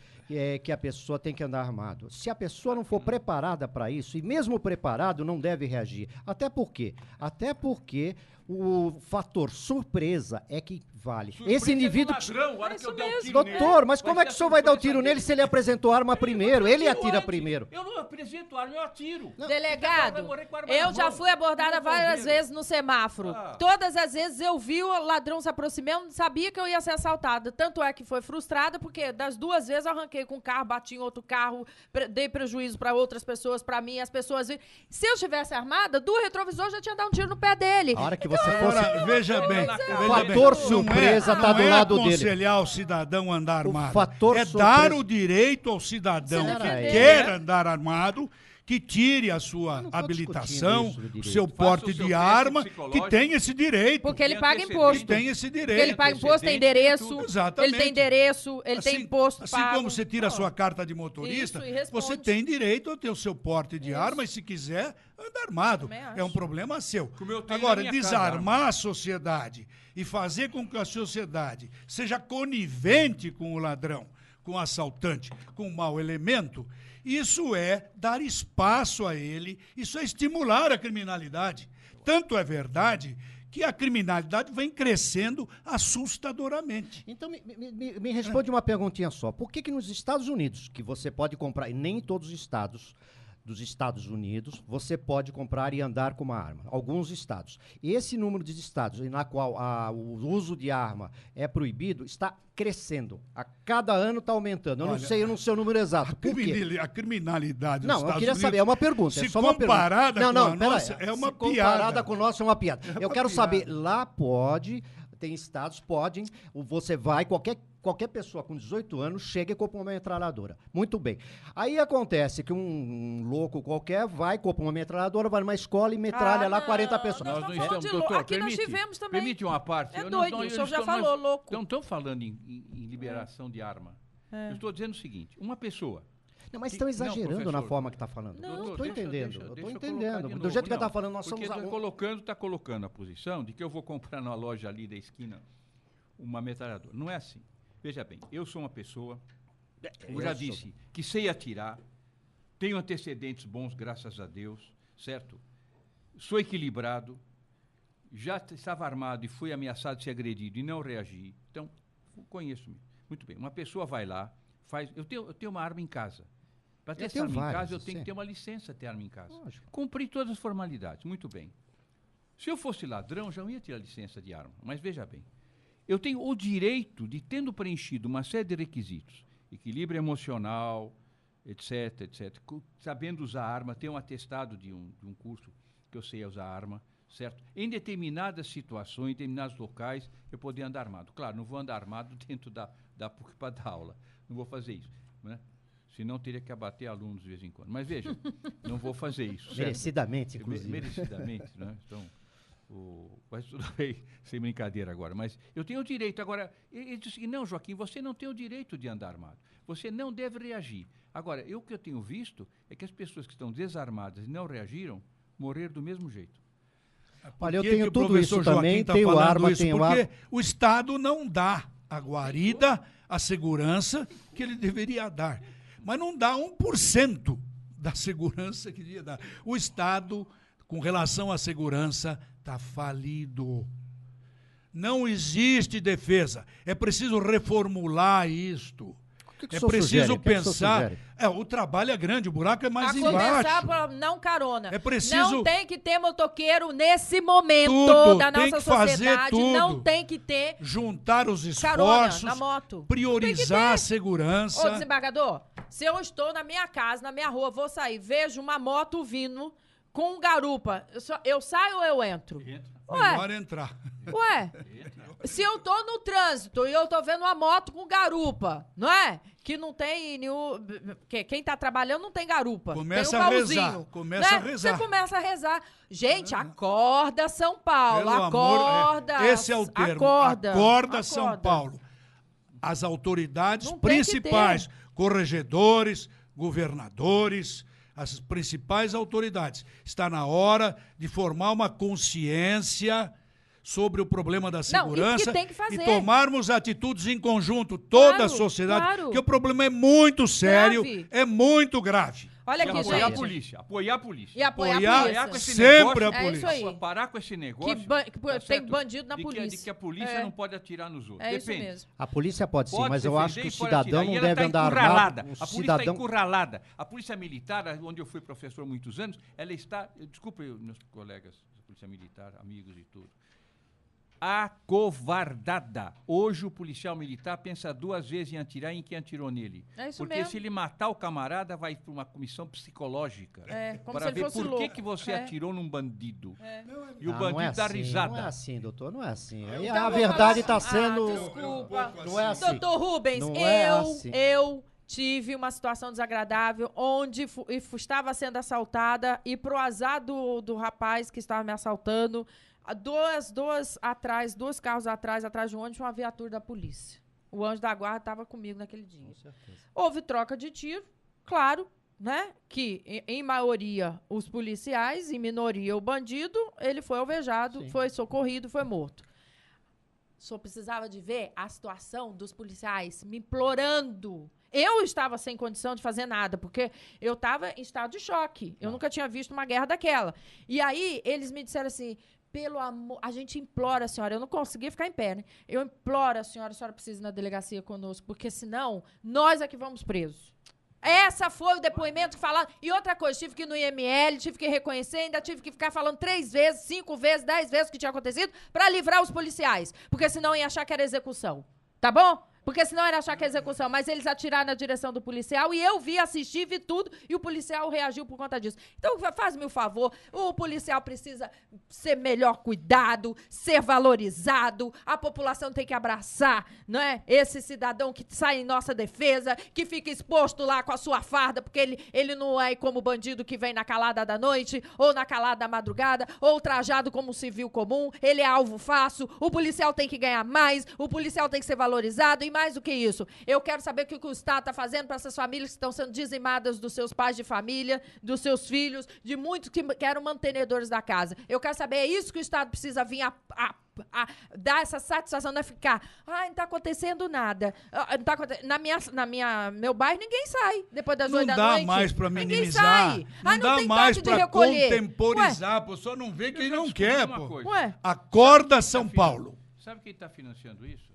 que a pessoa tem que andar armado. Se a pessoa não for preparada para isso, e mesmo preparado, não deve reagir. Até por quê? Até porque o fator surpresa é que vale. Surpresa Esse indivíduo... do ladrão, a hora que eu der o tiro Doutor, nele, mas como vai é que o ser senhor vai dar o surpresa tiro nele dele. se ele apresentou a arma primeiro? Ele atira antes. primeiro. Eu não apresento arma, eu atiro. Delegado, Vai morrer com a arma eu na já mão. fui abordada Não tô várias vendo. vezes no semáforo. Ah. Todas as vezes eu vi o ladrão se aproximando, sabia que eu ia ser assaltada. Tanto é que foi frustrada, porque das 2 vezes eu arranquei com um carro, bati em outro carro, dei prejuízo para outras pessoas, para mim, as pessoas... Se eu estivesse armada, do retrovisor já tinha dado um tiro no pé dele. A hora que você fosse... Agora, veja bem, O fator surpresa tá do lado dele. aconselhar o cidadão a andar armado. fator É surpresa- dar o direito ao cidadão Se que defender. quer andar armado, que tire a sua não tô habilitação, discutindo isso do o direito. seu Faça porte o seu de teste arma, que psicológico. tem esse direito. Porque ele Tem paga antecedente. imposto. Tem esse Porque direito. ele paga imposto, tem antecedente, endereço, tudo. Exatamente. ele tem endereço, ele tem imposto assim pago. como você tira a Pô. sua carta de motorista, Isso, e responde. você tem direito a ter o seu porte de arma e, se quiser, anda armado. Também acho. É um problema seu. Como eu tenho Agora, na minha desarmar a sociedade e fazer com que a sociedade seja conivente com o ladrão, com o assaltante, com o mau elemento, isso é dar espaço a ele, isso é estimular a criminalidade. Tanto é verdade que a criminalidade vem crescendo assustadoramente. Então, me responde uma perguntinha só. Por que nos Estados Unidos, que você pode comprar, e nem em todos os estados dos Estados Unidos, você pode comprar e andar com uma arma? Alguns estados. Esse número de estados na qual o uso de arma é proibido está crescendo. A cada ano está aumentando. Eu não sei o número exato. Por quê? A criminalidade dos Não, eu Estados queria Unidos, saber, é uma pergunta. se é só uma comparada pergunta. com a pera nossa, aí. é uma Se comparada piada. com a nossa, é uma piada. Eu quero piada. saber, lá pode, tem estados, podem, você vai, qualquer pessoa com 18 anos chega e compra uma metralhadora. Muito bem. Aí acontece que um louco qualquer vai, compra uma metralhadora, vai numa escola e metralha lá 40 pessoas. Nós Nós não estamos falando estamos, de doutor, aqui nós tivemos também. Permite uma parte. É doido, o senhor já falou, louco. Não estamos falando em liberação de arma. Eu estou dizendo o seguinte, uma pessoa... Não, mas estão exagerando na professor. forma que está falando. Não, eu Doutor, estou entendendo. deixa eu estou eu colocar entendendo. de Do novo. jeito que ele está Não, falando, nós porque somos... está colocando a posição de que eu vou comprar na loja ali da esquina uma metralhadora. Não é assim. Veja bem, eu sou uma pessoa, como já disse, que sei atirar, tenho antecedentes bons, graças a Deus, certo? Sou equilibrado, já estava armado e fui ameaçado de ser agredido e não reagi. Então, conheço-me. Muito bem, uma pessoa vai lá, faz... Eu tenho uma arma em casa. Para ter essa arma em casa, eu tenho que ter uma licença ter arma em casa. Lógico. Cumpri todas as formalidades, muito bem. Se eu fosse ladrão, já não ia ter a licença de arma. Mas veja bem, eu tenho o direito de, tendo preenchido uma série de requisitos, equilíbrio emocional, etc, etc, sabendo usar arma, ter um atestado de um curso que eu sei usar arma, certo? Em determinadas situações, em determinados locais, eu poder andar armado. Claro, não vou andar armado dentro da PUC para dar aula. Não vou fazer isso, né? Senão teria que abater alunos de vez em quando. Mas veja, não vou fazer isso. Certo? Merecidamente, inclusive. Merecidamente, né? Então, mas tudo bem, sem brincadeira agora. Mas eu tenho o direito. Agora, ele disse, não, Joaquim, você não tem o direito de andar armado. Você não deve reagir. Agora, o que eu tenho visto é que as pessoas que estão desarmadas e não reagiram, morreram do mesmo jeito. Olha, eu Por que tenho que o tudo isso professor também, Joaquim tá tenho falando arma, isso? tenho Porque arma. o Estado não dá a guarida, a segurança que ele deveria dar. Mas não dá 1% da segurança que deveria dar. O Estado, com relação à segurança, está falido. Não existe defesa. É preciso reformular isto. O que o É senhor preciso sugere? O que o senhor pensar. sugere? O trabalho é grande, o buraco é mais A começar embaixo. por não carona. É preciso- Não tem que ter motoqueiro nesse momento Tudo, da tem nossa que fazer sociedade. tudo. Não tem que ter Juntar os carona esforços, na moto. priorizar a Ô, segurança. desembargador, se eu estou na minha casa, na minha rua, vou sair, vejo uma moto vindo com um garupa, eu saio ou eu entro? Melhor entrar. Ué, se eu tô no trânsito e eu tô vendo uma moto com garupa, não é? Que não tem nenhum... Quem tá trabalhando não tem garupa. Começa tem um a baúzinho, rezar, começa a rezar. Você começa a rezar. Gente, acorda São Paulo, Pelo acorda. amor, esse é o termo. Acorda. São Paulo. as autoridades Não tem que principais, ter. corregedores, governadores, as principais autoridades. Está na hora de formar uma consciência sobre o problema da segurança tem que fazer. e tomarmos atitudes em conjunto, toda Claro, a sociedade, claro. porque o problema é muito sério, Grave. é muito grave. Olha E aqui, apoiar a gente. polícia, apoiar a polícia. E apoiar Apoiar a Parar com polícia. esse sempre negócio, a polícia. É isso aí. Parar com esse negócio. Que tá tem certo? bandido na De polícia. que a polícia É. não pode atirar nos outros. É isso Depende. mesmo. A polícia pode sim, Pode mas eu defender acho que e o pode cidadão atirar. E não ela deve tá andar encurralada. armado. A O polícia está cidadão... encurralada. A polícia militar, onde eu fui professor há muitos anos, ela está, desculpe meus colegas da polícia militar, amigos e tudo, acovardada. Hoje o policial militar pensa 2 vezes em atirar em quem atirou nele. É isso Porque mesmo. se ele matar o camarada, vai para uma comissão psicológica. É, como para se ele ver fosse por louco. que você É. atirou num bandido. E o Ah, bandido não é dá assim, risada. Não é assim, doutor, não é assim. Aí Então a vamos verdade falar- está sendo... desculpa. Não é assim. Doutor Rubens, Não é eu, assim. eu tive uma situação desagradável onde estava sendo assaltada e pro azar do rapaz que estava me assaltando, duas carros atrás de um ônibus, uma viatura da polícia. O anjo da guarda estava comigo naquele dia. Com certeza. Houve troca de tiro, claro, né? Que em maioria os policiais, em minoria o bandido, ele foi alvejado, Sim. foi socorrido, foi morto. Só precisava de ver a situação dos policiais me implorando. Eu estava sem condição de fazer nada, porque eu estava em estado de choque. Eu nunca tinha visto uma guerra daquela. E aí, eles me disseram assim, pelo amor... A gente implora a senhora. Eu não conseguia ficar em pé, né? Eu imploro a senhora precisa ir na delegacia conosco, porque senão, nós é que vamos presos. Essa foi o depoimento que falaram. E outra coisa, tive que ir no IML, tive que reconhecer, ainda tive que ficar falando 3 vezes, 5 vezes, 10 vezes o que tinha acontecido para livrar os policiais. Porque senão ia achar que era execução. Tá bom? Porque senão era achar que era execução. Mas eles atiraram na direção do policial e eu vi, assisti, vi tudo e o policial reagiu por conta disso. Então, faz-me o favor, o policial precisa ser melhor cuidado, ser valorizado, a população tem que abraçar, não é? Esse cidadão que sai em nossa defesa, que fica exposto lá com a sua farda, porque ele não é como bandido que vem na calada da noite, ou na calada da madrugada, ou trajado como um civil comum, ele é alvo fácil, o policial tem que ganhar mais, o policial tem que ser valorizado, e mais do que isso, eu quero saber o que o Estado está fazendo para essas famílias que estão sendo dizimadas dos seus pais de família, dos seus filhos, de muitos que eram mantenedores da casa. Eu quero saber, é isso que o Estado precisa vir a dar essa satisfação, não é ficar, não está acontecendo nada. Não tá meu bairro ninguém sai depois das 8 da noite. Não dá mais para Ninguém minimizar. sai. Não dá tem mais toque de para recolher. contemporizar. Pô, só não vê quem Eu já não descobri quer, uma pô. coisa. Ué, Acorda São Paulo. Sabe quem está financiando isso?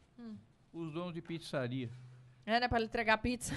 Os donos de pizzaria. né, para ele entregar pizza.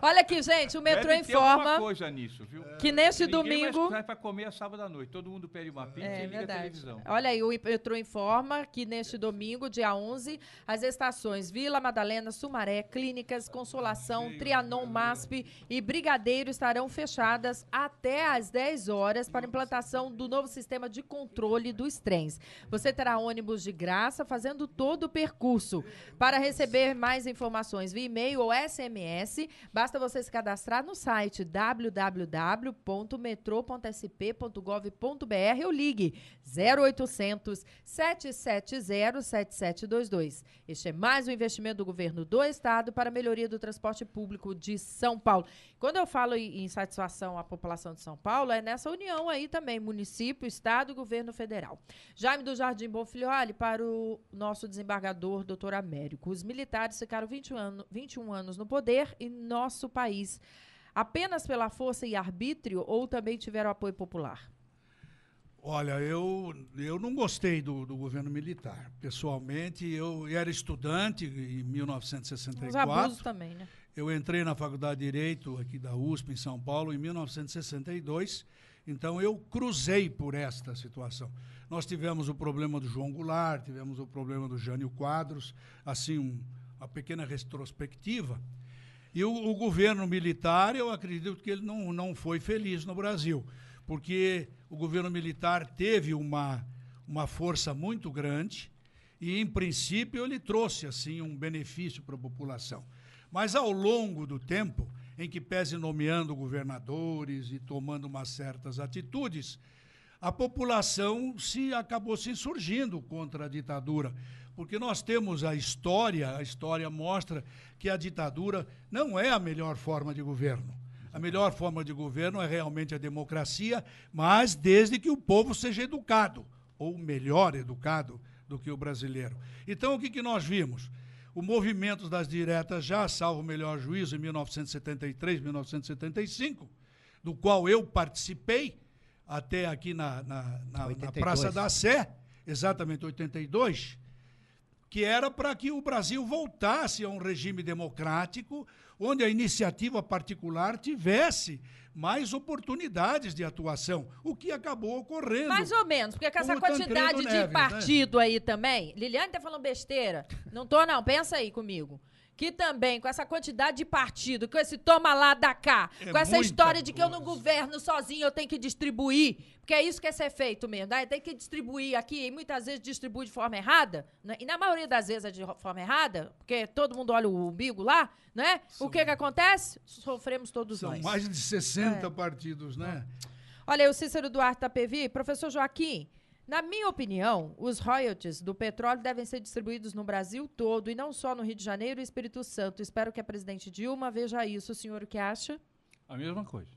Olha aqui, gente, o metrô Deve ter alguma informa coisa nisso, viu? que neste Ninguém domingo... vai para comer a sábado à noite. Todo mundo pede uma pizza e liga a verdade. televisão. Olha aí, o metrô informa que neste domingo, dia 11, as estações Vila Madalena, Sumaré, Clínicas, Consolação, Trianon, MASP e Brigadeiro estarão fechadas até às 10 horas para implantação do novo sistema de controle dos trens. Você terá ônibus de graça fazendo todo o percurso. Para receber mais informações via e-mail ou SMS, basta você se cadastrar no site www.metrô.sp.gov.br ou ligue 0800 770 7722. Este é mais um investimento do governo do Estado para a melhoria do transporte público de São Paulo. Quando eu falo em satisfação à população de São Paulo, é nessa união aí também, município, Estado e governo federal. Jaime do Jardim Bonfilholi, para o nosso desembargador, doutor Américo. Os militares ficaram 21 anos no poder em nosso país, apenas pela força e arbítrio ou também tiveram apoio popular? Olha, eu não gostei do governo militar. Pessoalmente, eu era estudante em 1964. Os abusos também, né? Eu entrei na Faculdade de Direito aqui da USP, em São Paulo, em 1962. Então, eu cruzei por esta situação. Nós tivemos o problema do João Goulart, tivemos o problema do Jânio Quadros, assim, uma pequena retrospectiva. E o governo militar, eu acredito que ele não foi feliz no Brasil, porque o governo militar teve uma força muito grande e, em princípio, ele trouxe assim um benefício para a população. Mas, ao longo do tempo, em que pese nomeando governadores e tomando umas certas atitudes, a população acabou se insurgindo contra a ditadura. Porque nós temos a história mostra que a ditadura não é a melhor forma de governo. A melhor forma de governo é realmente a democracia, mas desde que o povo seja educado, ou melhor educado do que o brasileiro. Então, o que nós vimos? O movimento das diretas já, salvo o melhor juízo, em 1973, 1975, do qual eu participei, até aqui na Praça da Sé, exatamente 82, que era para que o Brasil voltasse a um regime democrático, onde a iniciativa particular tivesse mais oportunidades de atuação, o que acabou ocorrendo. Mais ou menos, porque com essa quantidade de partido aí também, Liliane tá falando besteira, não tô não, pensa aí comigo. Que também, com essa quantidade de partido, com esse toma lá, dá cá, com essa história de que eu não governo sozinho, eu tenho que distribuir, porque é isso que é ser feito mesmo, né? Tem que distribuir aqui, e muitas vezes distribui de forma errada, né? E na maioria das vezes é de forma errada, porque todo mundo olha o umbigo lá, né? O que acontece? Sofremos todos nós. São mais de 60 partidos, né? Olha aí, o Cícero Duarte da PV, professor Joaquim, na minha opinião, os royalties do petróleo devem ser distribuídos no Brasil todo e não só no Rio de Janeiro e Espírito Santo. Espero que a presidente Dilma veja isso. O senhor o que acha? A mesma coisa.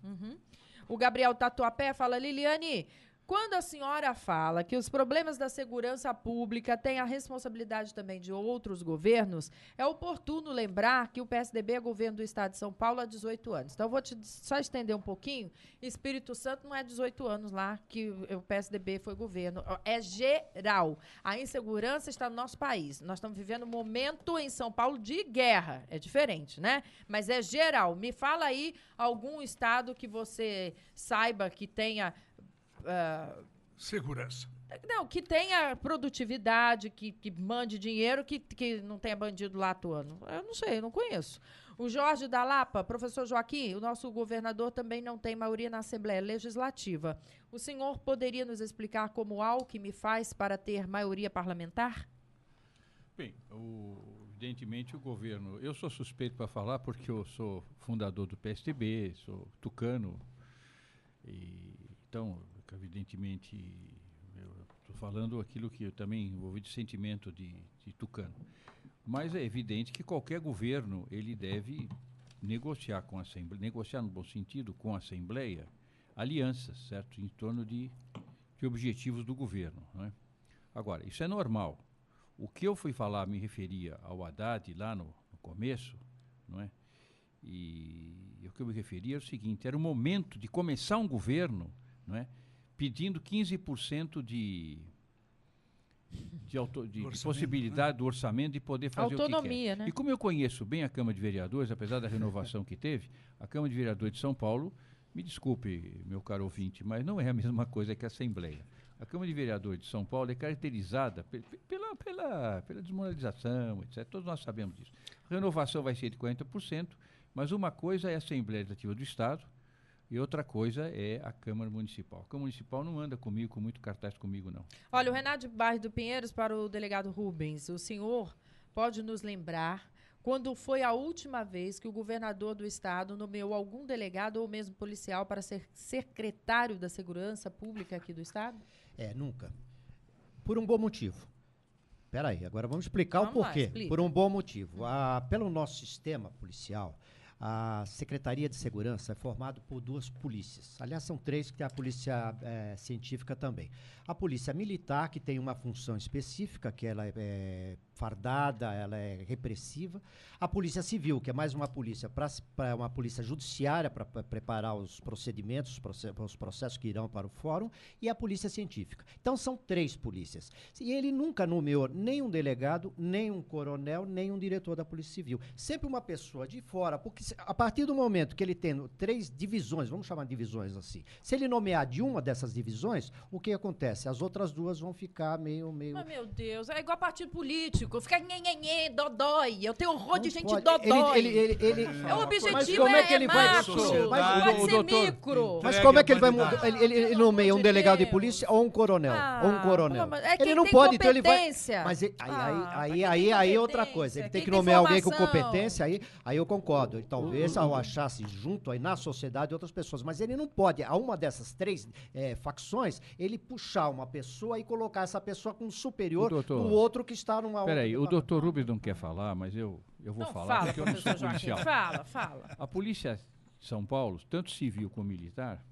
O Gabriel Tatuapé fala, Liliane, quando a senhora fala que os problemas da segurança pública têm a responsabilidade também de outros governos, é oportuno lembrar que o PSDB é governo do Estado de São Paulo há 18 anos. Então, eu vou só estender um pouquinho. Espírito Santo não é 18 anos lá que o PSDB foi governo. É geral. A insegurança está no nosso país. Nós estamos vivendo um momento em São Paulo de guerra. É diferente, né? Mas é geral. Me fala aí algum estado que você saiba que tenha... segurança. Não, que tenha produtividade, que mande dinheiro, que não tenha bandido lá atuando. Eu não sei, eu não conheço. O Jorge da Lapa, professor Joaquim, o nosso governador também não tem maioria na Assembleia Legislativa. O senhor poderia nos explicar como o Alckmin faz para ter maioria parlamentar? Bem, evidentemente o governo... Eu sou suspeito para falar porque eu sou fundador do PSDB, sou tucano, então... Evidentemente, eu estou falando aquilo que eu também envolvi de sentimento de tucano. Mas é evidente que qualquer governo ele deve negociar com a Assembleia, negociar no bom sentido com a Assembleia, alianças, certo, em torno de objetivos do governo, não é? Agora, isso é normal. O que eu fui falar me referia ao Haddad lá no começo, não é? E o que eu me referia é o seguinte: era o momento de começar um governo, não é? Pedindo 15% de possibilidade, né, do orçamento de poder fazer autonomia, o que quer. Né? E como eu conheço bem a Câmara de Vereadores, apesar da renovação que teve, a Câmara de Vereadores de São Paulo, me desculpe, meu caro ouvinte, mas não é a mesma coisa que a Assembleia. A Câmara de Vereadores de São Paulo é caracterizada pela desmoralização, etc. Todos nós sabemos disso. A renovação vai ser de 40%, mas uma coisa é a Assembleia Legislativa do Estado, e outra coisa é a Câmara Municipal. A Câmara Municipal não anda comigo, com muito cartaz comigo, não. Olha, o Renato de Bairro do Pinheiros para o delegado Rubens. O senhor pode nos lembrar quando foi a última vez que o governador do estado nomeou algum delegado ou mesmo policial para ser secretário da Segurança Pública aqui do estado? Nunca. Por um bom motivo. Espera aí, agora vamos explicar o porquê. Lá, por um bom motivo. Pelo nosso sistema policial, a Secretaria de Segurança é formada por 2 polícias. Aliás, são 3, que tem a polícia científica também. A polícia militar, que tem uma função específica, que ela é fardada, ela é repressiva. A polícia civil, que é mais uma polícia uma polícia judiciária para preparar os procedimentos, os processos que irão para o fórum, e a polícia científica. Então, são 3 polícias. E ele nunca nomeou nem um delegado, nem um coronel, nem um diretor da Polícia Civil. Sempre uma pessoa de fora, porque a partir do momento que ele tem 3 divisões, vamos chamar de divisões assim, se ele nomear de uma dessas divisões, o que acontece? As outras 2 vão ficar meio... Mas, meu Deus, é igual partido político. político, fica nhenhenhê, dodói. Eu tenho horror de gente pode. dodói. O objetivo é macro, pode ser micro. Mas como é que ele vai mudar? Ele nomeia um delegado de polícia ou um coronel? Ou um coronel. Ele não pode, então ele vai... Mas aí é outra coisa. Ele tem que nomear alguém com competência, aí eu concordo. Ele talvez ao achasse junto aí na sociedade outras pessoas, mas ele não pode, a uma dessas três facções, ele puxar uma pessoa e colocar essa pessoa como superior do outro que está numa... Peraí, o doutor Rubens não quer falar, mas eu vou falar, porque eu não sou policial. Fala. A polícia de São Paulo, tanto civil como militar,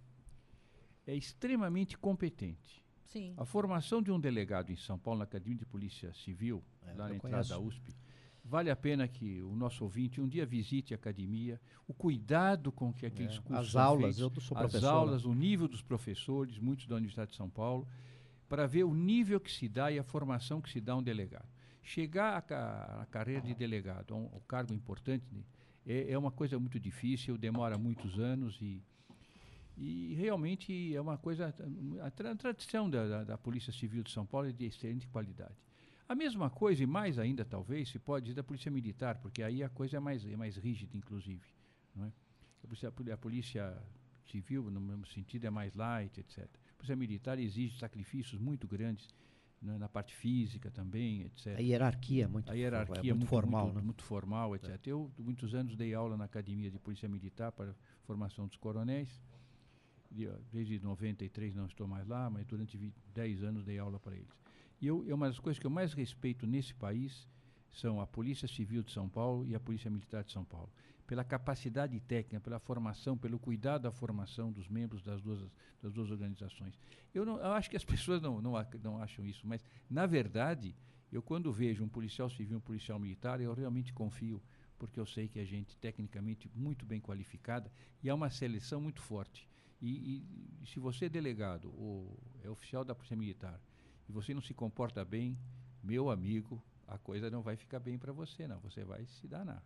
é extremamente competente. Sim. A formação de um delegado em São Paulo, na Academia de Polícia Civil, lá na entrada da USP, vale a pena que o nosso ouvinte um dia visite a academia, o cuidado com que aqueles cursos as são aulas, feitos, eu sou as professor, aulas, o nível dos professores, muitos da Universidade de São Paulo, para ver o nível que se dá e a formação que se dá a um delegado. Chegar à carreira de delegado, ao cargo importante, né, é uma coisa muito difícil, demora muitos anos e realmente é uma coisa... A tradição da Polícia Civil de São Paulo é de excelente qualidade. A mesma coisa, e mais ainda talvez, se pode dizer da Polícia Militar, porque aí a coisa é mais rígida, inclusive. Não é? A Polícia Civil, no mesmo sentido, é mais light, etc. A Polícia Militar exige sacrifícios muito grandes, né, na parte física também, etc. A hierarquia é muito formal, muito formal, etc. Eu, muitos anos, dei aula na Academia de Polícia Militar para formação dos coronéis. Desde 93 não estou mais lá, mas durante 10 anos dei aula para eles. E uma das coisas que eu mais respeito nesse país são a Polícia Civil de São Paulo e a Polícia Militar de São Paulo. Pela capacidade técnica, pela formação, pelo cuidado da formação dos membros das duas organizações. Eu acho que as pessoas não acham isso, mas, na verdade, eu quando vejo um policial civil e um policial militar, eu realmente confio, porque eu sei que é gente tecnicamente muito bem qualificada e há uma seleção muito forte. E se você é delegado ou é oficial da Polícia Militar, e você não se comporta bem, meu amigo, a coisa não vai ficar bem para você, não. Você vai se danar.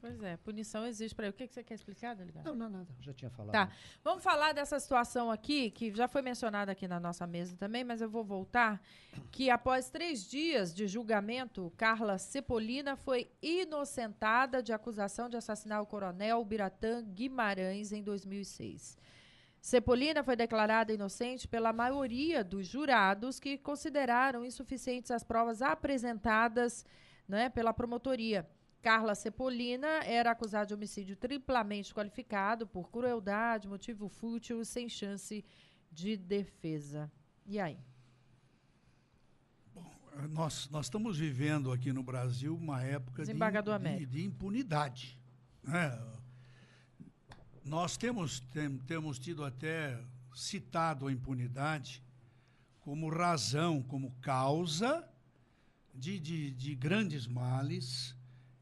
Pois é, punição existe para ele. O que você quer explicar, delegado? Não, nada. Já tinha falado. Tá. Vamos falar dessa situação aqui, que já foi mencionada aqui na nossa mesa também, mas eu vou voltar, que após 3 dias de julgamento, Carla Sepolina foi inocentada de acusação de assassinar o coronel Biratã Guimarães em 2006. Sepolina foi declarada inocente pela maioria dos jurados que consideraram insuficientes as provas apresentadas, né, pela promotoria. Carla Sepolina era acusada de homicídio triplamente qualificado por crueldade, motivo fútil, sem chance de defesa. E aí? Bom, nós estamos vivendo aqui no Brasil uma época de impunidade, né? Nós temos tido até citado a impunidade como razão, como causa de grandes males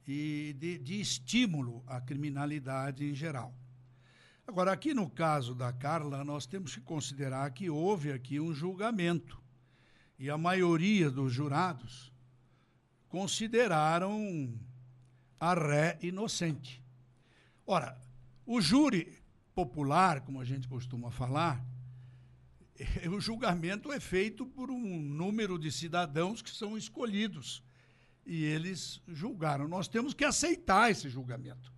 e de estímulo à criminalidade em geral. Agora, aqui no caso da Carla, nós temos que considerar que houve aqui um julgamento e a maioria dos jurados consideraram a ré inocente. Ora, o júri popular, como a gente costuma falar, o julgamento é feito por um número de cidadãos que são escolhidos e eles julgaram. Nós temos que aceitar esse julgamento.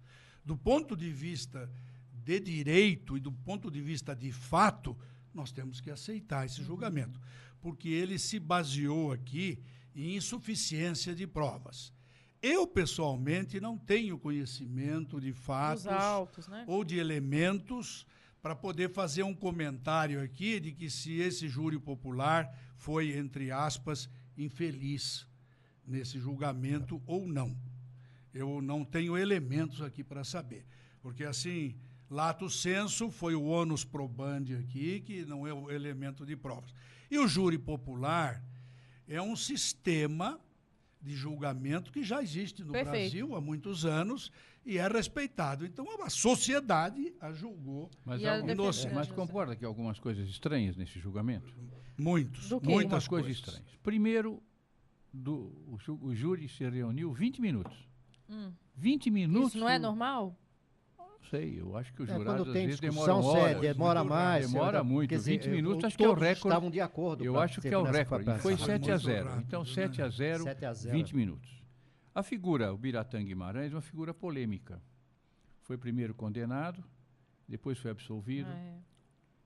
Do ponto de vista de direito e do ponto de vista de fato, nós temos que aceitar esse julgamento, porque ele se baseou aqui em insuficiência de provas. Eu, pessoalmente, não tenho conhecimento de fatos né? ou de elementos para poder fazer um comentário aqui de que se esse júri popular foi, entre aspas, infeliz nesse julgamento ou não. Eu não tenho elementos aqui para saber, porque, assim, lato sensu foi o onus probandi aqui, que não é o elemento de provas. E o júri popular é um sistema de julgamento que já existe no Brasil há muitos anos e é respeitado. Então, a sociedade a julgou. Mas concorda que há algumas coisas estranhas nesse julgamento? Muitas coisas estranhas. Primeiro, o júri se reuniu 20 minutos. 20 minutos. Isso não é normal? sei, eu acho que os jurados Quando tem às vezes discussão, demoram horas. demora mais. Demora muito, quer dizer, 20 minutos, acho que é o todos recorde. estavam de acordo. Eu pra acho que é o terminar essa recorde. E foi votação. 7 a Muito 0. rápido, Então, né? 7 a 0, 7 a 0. 20 minutos. A figura, o Biratã Guimarães, é uma figura polêmica. Foi primeiro condenado, depois foi absolvido.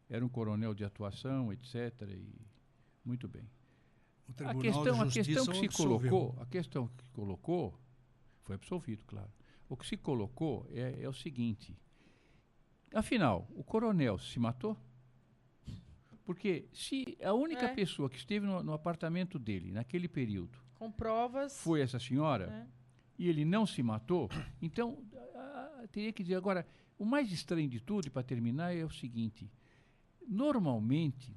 Era um coronel de atuação, etc. E muito bem. O Tribunal de Justiça a questão que colocou, foi absolvido, claro. O que se colocou é o seguinte: afinal, o coronel se matou? Porque se a única pessoa que esteve no apartamento dele naquele período com provas foi essa senhora e ele não se matou, então teria que dizer. Agora, o mais estranho de tudo, e para terminar, é o seguinte: normalmente,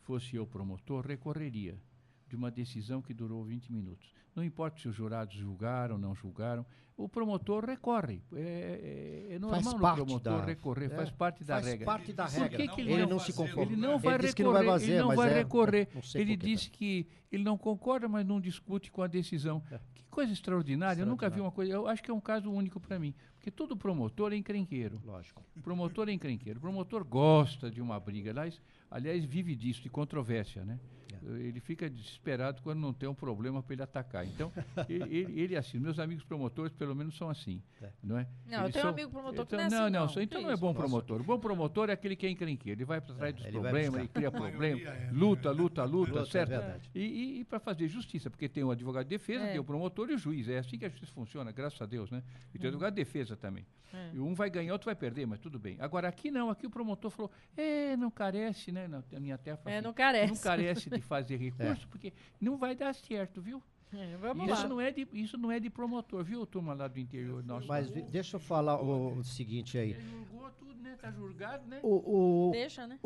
fosse eu promotor, recorreria de uma decisão que durou 20 minutos. Não importa se os jurados julgaram ou não julgaram, o promotor recorre. É normal o promotor recorrer, faz parte da regra. Faz parte da regra. Que ele não se conforma. Ele não vai recorrer, que não vai fazer, ele não vai recorrer. Ele disse que ele não concorda, mas não discute com a decisão. Que coisa extraordinária. Eu nunca vi uma coisa. Eu acho que é um caso único para mim. Porque todo promotor é encrenqueiro. Lógico. Promotor é encrenqueiro. O promotor gosta de uma briga. Aliás, vive disso, de controvérsia, né? Ele fica desesperado quando não tem um problema para ele atacar. Então, ele é assim. Meus amigos promotores, pelo menos, são assim. Não é? Não, eu tenho um amigo promotor que não é assim, Então não é bom promotor. O bom promotor é aquele que é encrenqueiro. Ele vai para trás dos problemas, ele cria problema, luta, certo? E para fazer justiça, porque tem o advogado de defesa, tem o promotor e o juiz. É assim que a justiça funciona, graças a Deus, né? E tem o advogado de defesa também. E um vai ganhar, outro vai perder, mas tudo bem. Agora, aqui não. Aqui o promotor falou, não carece, né? A minha terra fala assim, não carece. Não carece de fazer recurso, porque não vai dar certo, viu? Vamos Isso lá. Não é de promotor, viu, turma lá do interior nosso? Mas deixa eu falar o seguinte aí. Ele julgou tudo, né? Tá julgado, né? Deixa, né?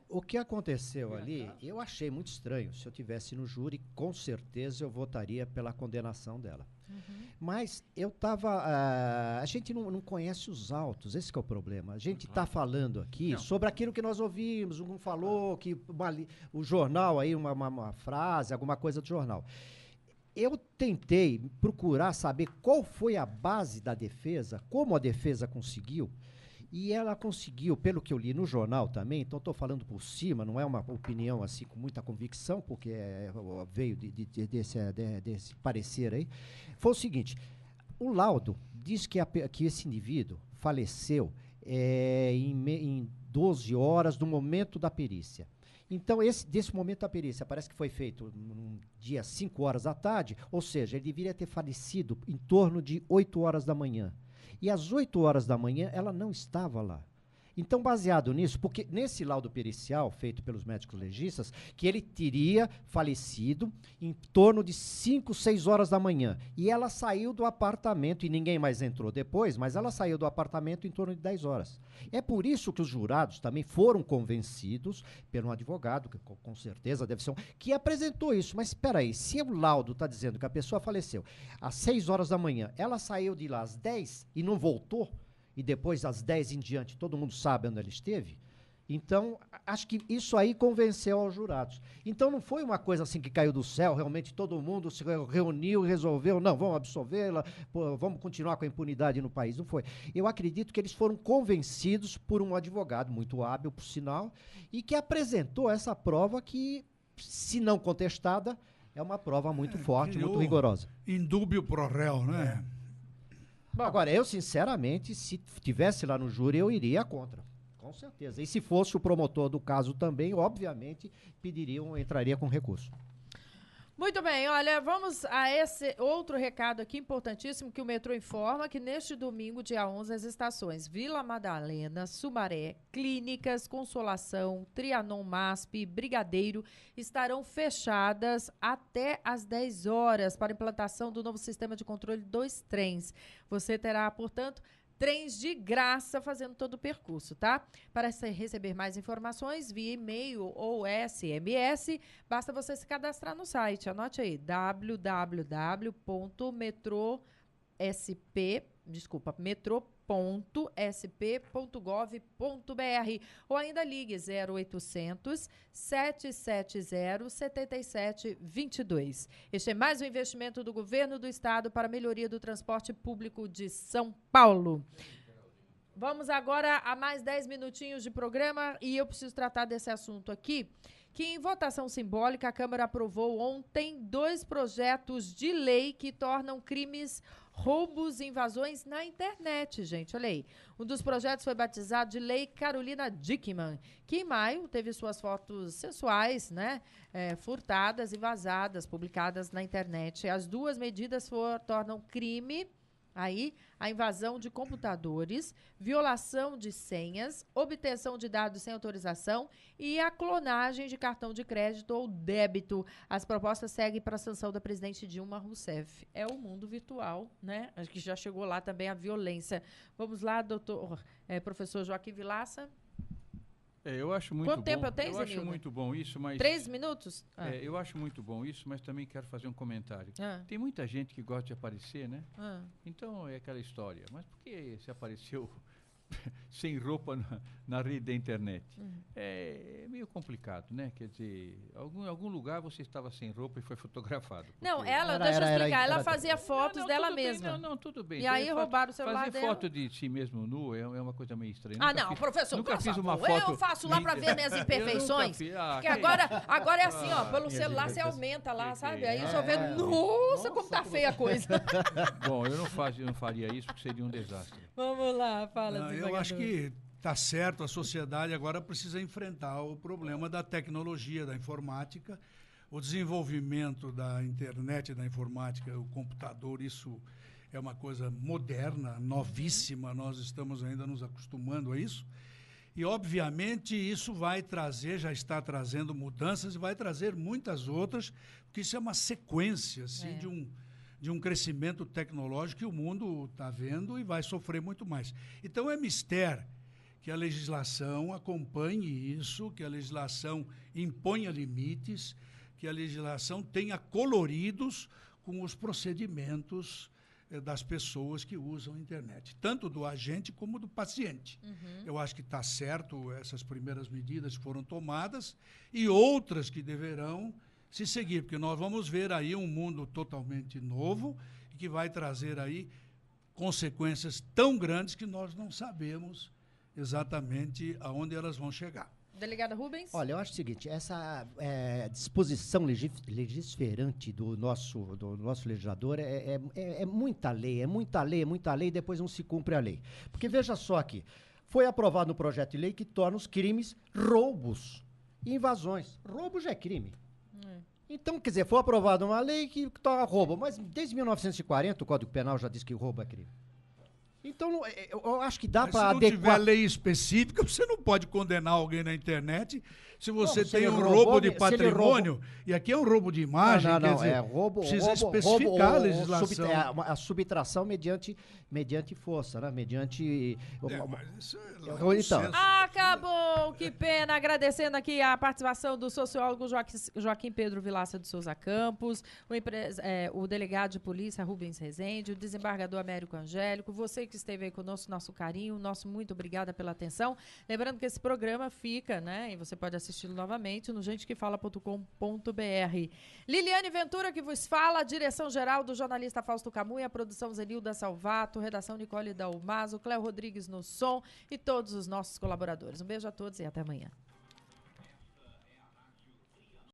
O que aconteceu ali, eu achei muito estranho. Se eu tivesse no júri, com certeza eu votaria pela condenação dela. Mas eu estava... a gente não conhece os autos, esse que é o problema. A gente está falando aqui sobre aquilo que nós ouvimos. Um falou que o jornal aí, uma frase, alguma coisa do jornal. Eu tentei procurar saber qual foi a base da defesa, como a defesa conseguiu, e ela conseguiu, pelo que eu li no jornal também, então estou falando por cima, não é uma opinião assim com muita convicção, porque veio desse parecer aí, foi o seguinte: o laudo diz que esse indivíduo faleceu em 12 horas do momento da perícia. Então, desse momento da perícia, parece que foi feito no dia 5 horas da tarde, ou seja, ele deveria ter falecido em torno de 8 horas da manhã. E às 8 horas da manhã, ela não estava lá. Então, baseado nisso, porque nesse laudo pericial feito pelos médicos legistas, que ele teria falecido em torno de 5, 6 horas da manhã. E ela saiu do apartamento, e ninguém mais entrou depois, mas ela saiu do apartamento em torno de 10 horas. É por isso que os jurados também foram convencidos por um advogado, que com certeza deve ser que apresentou isso. Mas espera aí, se o laudo está dizendo que a pessoa faleceu às 6 horas da manhã, ela saiu de lá às 10 e não voltou, e depois das 10 em diante todo mundo sabe onde ela esteve, então acho que isso aí convenceu aos jurados. Então não foi uma coisa assim que caiu do céu, realmente todo mundo se reuniu e resolveu, não, vamos absolvê-la, vamos continuar com a impunidade no país. Não foi. Eu acredito que eles foram convencidos por um advogado muito hábil, por sinal, e que apresentou essa prova que, se não contestada, é uma prova muito forte, muito rigorosa. Indúbio pro réu, né? Bom, agora, eu, sinceramente, se tivesse lá no júri, eu iria contra. Com certeza. E se fosse o promotor do caso também, obviamente, entraria com recurso. Muito bem, olha, vamos a esse outro recado aqui importantíssimo que o metrô informa, que neste domingo, dia 11, as estações Vila Madalena, Sumaré, Clínicas, Consolação, Trianon MASP, Brigadeiro estarão fechadas até às 10 horas para implantação do novo sistema de controle dos trens. Você terá, portanto, trens de graça fazendo todo o percurso, tá? Para receber mais informações via e-mail ou SMS, basta você se cadastrar no site. Anote aí, metro.sp.gov.br ou ainda ligue 0800 770 7722. Este é mais um investimento do governo do estado para a melhoria do transporte público de São Paulo. Vamos agora a mais 10 minutinhos de programa e eu preciso tratar desse assunto aqui, que em votação simbólica a Câmara aprovou ontem 2 projetos de lei que tornam crimes roubos e invasões na internet, gente, olha aí. Um dos projetos foi batizado de Lei Carolina Dickmann, que em maio teve suas fotos sensuais, né, furtadas e vazadas, publicadas na internet. As 2 medidas tornam crime aí a invasão de computadores, violação de senhas, obtenção de dados sem autorização e a clonagem de cartão de crédito ou débito. As propostas seguem para a sanção da presidente Dilma Rousseff. É o mundo virtual, né? Acho que já chegou lá também a violência. Vamos lá, professor Joaquim Vilaça. Eu acho muito Quanto tempo eu tenho, Zenilda? Zenilda? Acho muito bom isso, mas... 3 minutos? eu acho muito bom isso, mas também quero fazer um comentário. Ah. Tem muita gente que gosta de aparecer, né? Ah. Então é aquela história. Mas por que se apareceu sem roupa na rede da internet? É meio complicado, né? Quer dizer, em algum lugar você estava sem roupa e foi fotografado. Não, deixa eu explicar, ela fazia fotos dela mesma. Não, tudo bem. E aí roubaram o celular fazer dela. Fazer foto de si mesmo nu é uma coisa meio estranha. Professor, nunca por fiz favor, uma foto. Eu faço lá pra ver minhas imperfeições. Porque agora é assim, ó, pelo celular você aumenta lá, sabe? Aí só vê, nossa, como tá feia a coisa. Bom, eu não faria isso porque seria um desastre. Vamos lá, fala. Eu acho que está certo, a sociedade agora precisa enfrentar o problema da tecnologia, da informática, o desenvolvimento da internet, da informática, o computador, isso é uma coisa moderna, novíssima, nós estamos ainda nos acostumando a isso. E, obviamente, isso vai trazer, já está trazendo mudanças e vai trazer muitas outras, porque isso é uma sequência assim, de um crescimento tecnológico que o mundo está vendo e vai sofrer muito mais. Então, é mister que a legislação acompanhe isso, que a legislação imponha limites, que a legislação tenha coloridos com os procedimentos das pessoas que usam a internet, tanto do agente como do paciente. Eu acho que está certo essas primeiras medidas que foram tomadas e outras que deverão se seguir, porque nós vamos ver aí um mundo totalmente novo e que vai trazer aí consequências tão grandes que nós não sabemos exatamente aonde elas vão chegar. Delegada Rubens? Olha, eu acho o seguinte, essa disposição legiferante do nosso legislador é muita lei, e depois não se cumpre a lei. Porque veja só aqui, foi aprovado no projeto de lei que torna os crimes roubos e invasões. Roubo já é crime. Então, quer dizer, foi aprovada uma lei que torna roubo, mas desde 1940 o Código Penal já diz que roubo é crime. Então, eu acho que dá para adequar... Se não tiver lei específica, você não pode condenar alguém na internet se você tem um roubo de patrimônio, e aqui é um roubo de imagem, quer dizer, roubo, precisa especificar a legislação. A subtração mediante força, né? Mediante... Mas isso então. Acabou! Que pena! Agradecendo aqui a participação do sociólogo Joaquim Pedro Vilaça de Souza Campos, o delegado de polícia Rubens Rezende, o desembargador Américo Angélico, você que esteve aí conosco, nosso carinho, nosso muito obrigada pela atenção. Lembrando que esse programa fica, né? E você pode assistir novamente no gentequefala.com.br. Liliane Ventura que vos fala, direção-geral do jornalista Fausto Camunha, produção Zenilda Salvato, redação Nicole Dalmaso, Cléo Rodrigues no som e todos os nossos colaboradores. Um beijo a todos e até amanhã.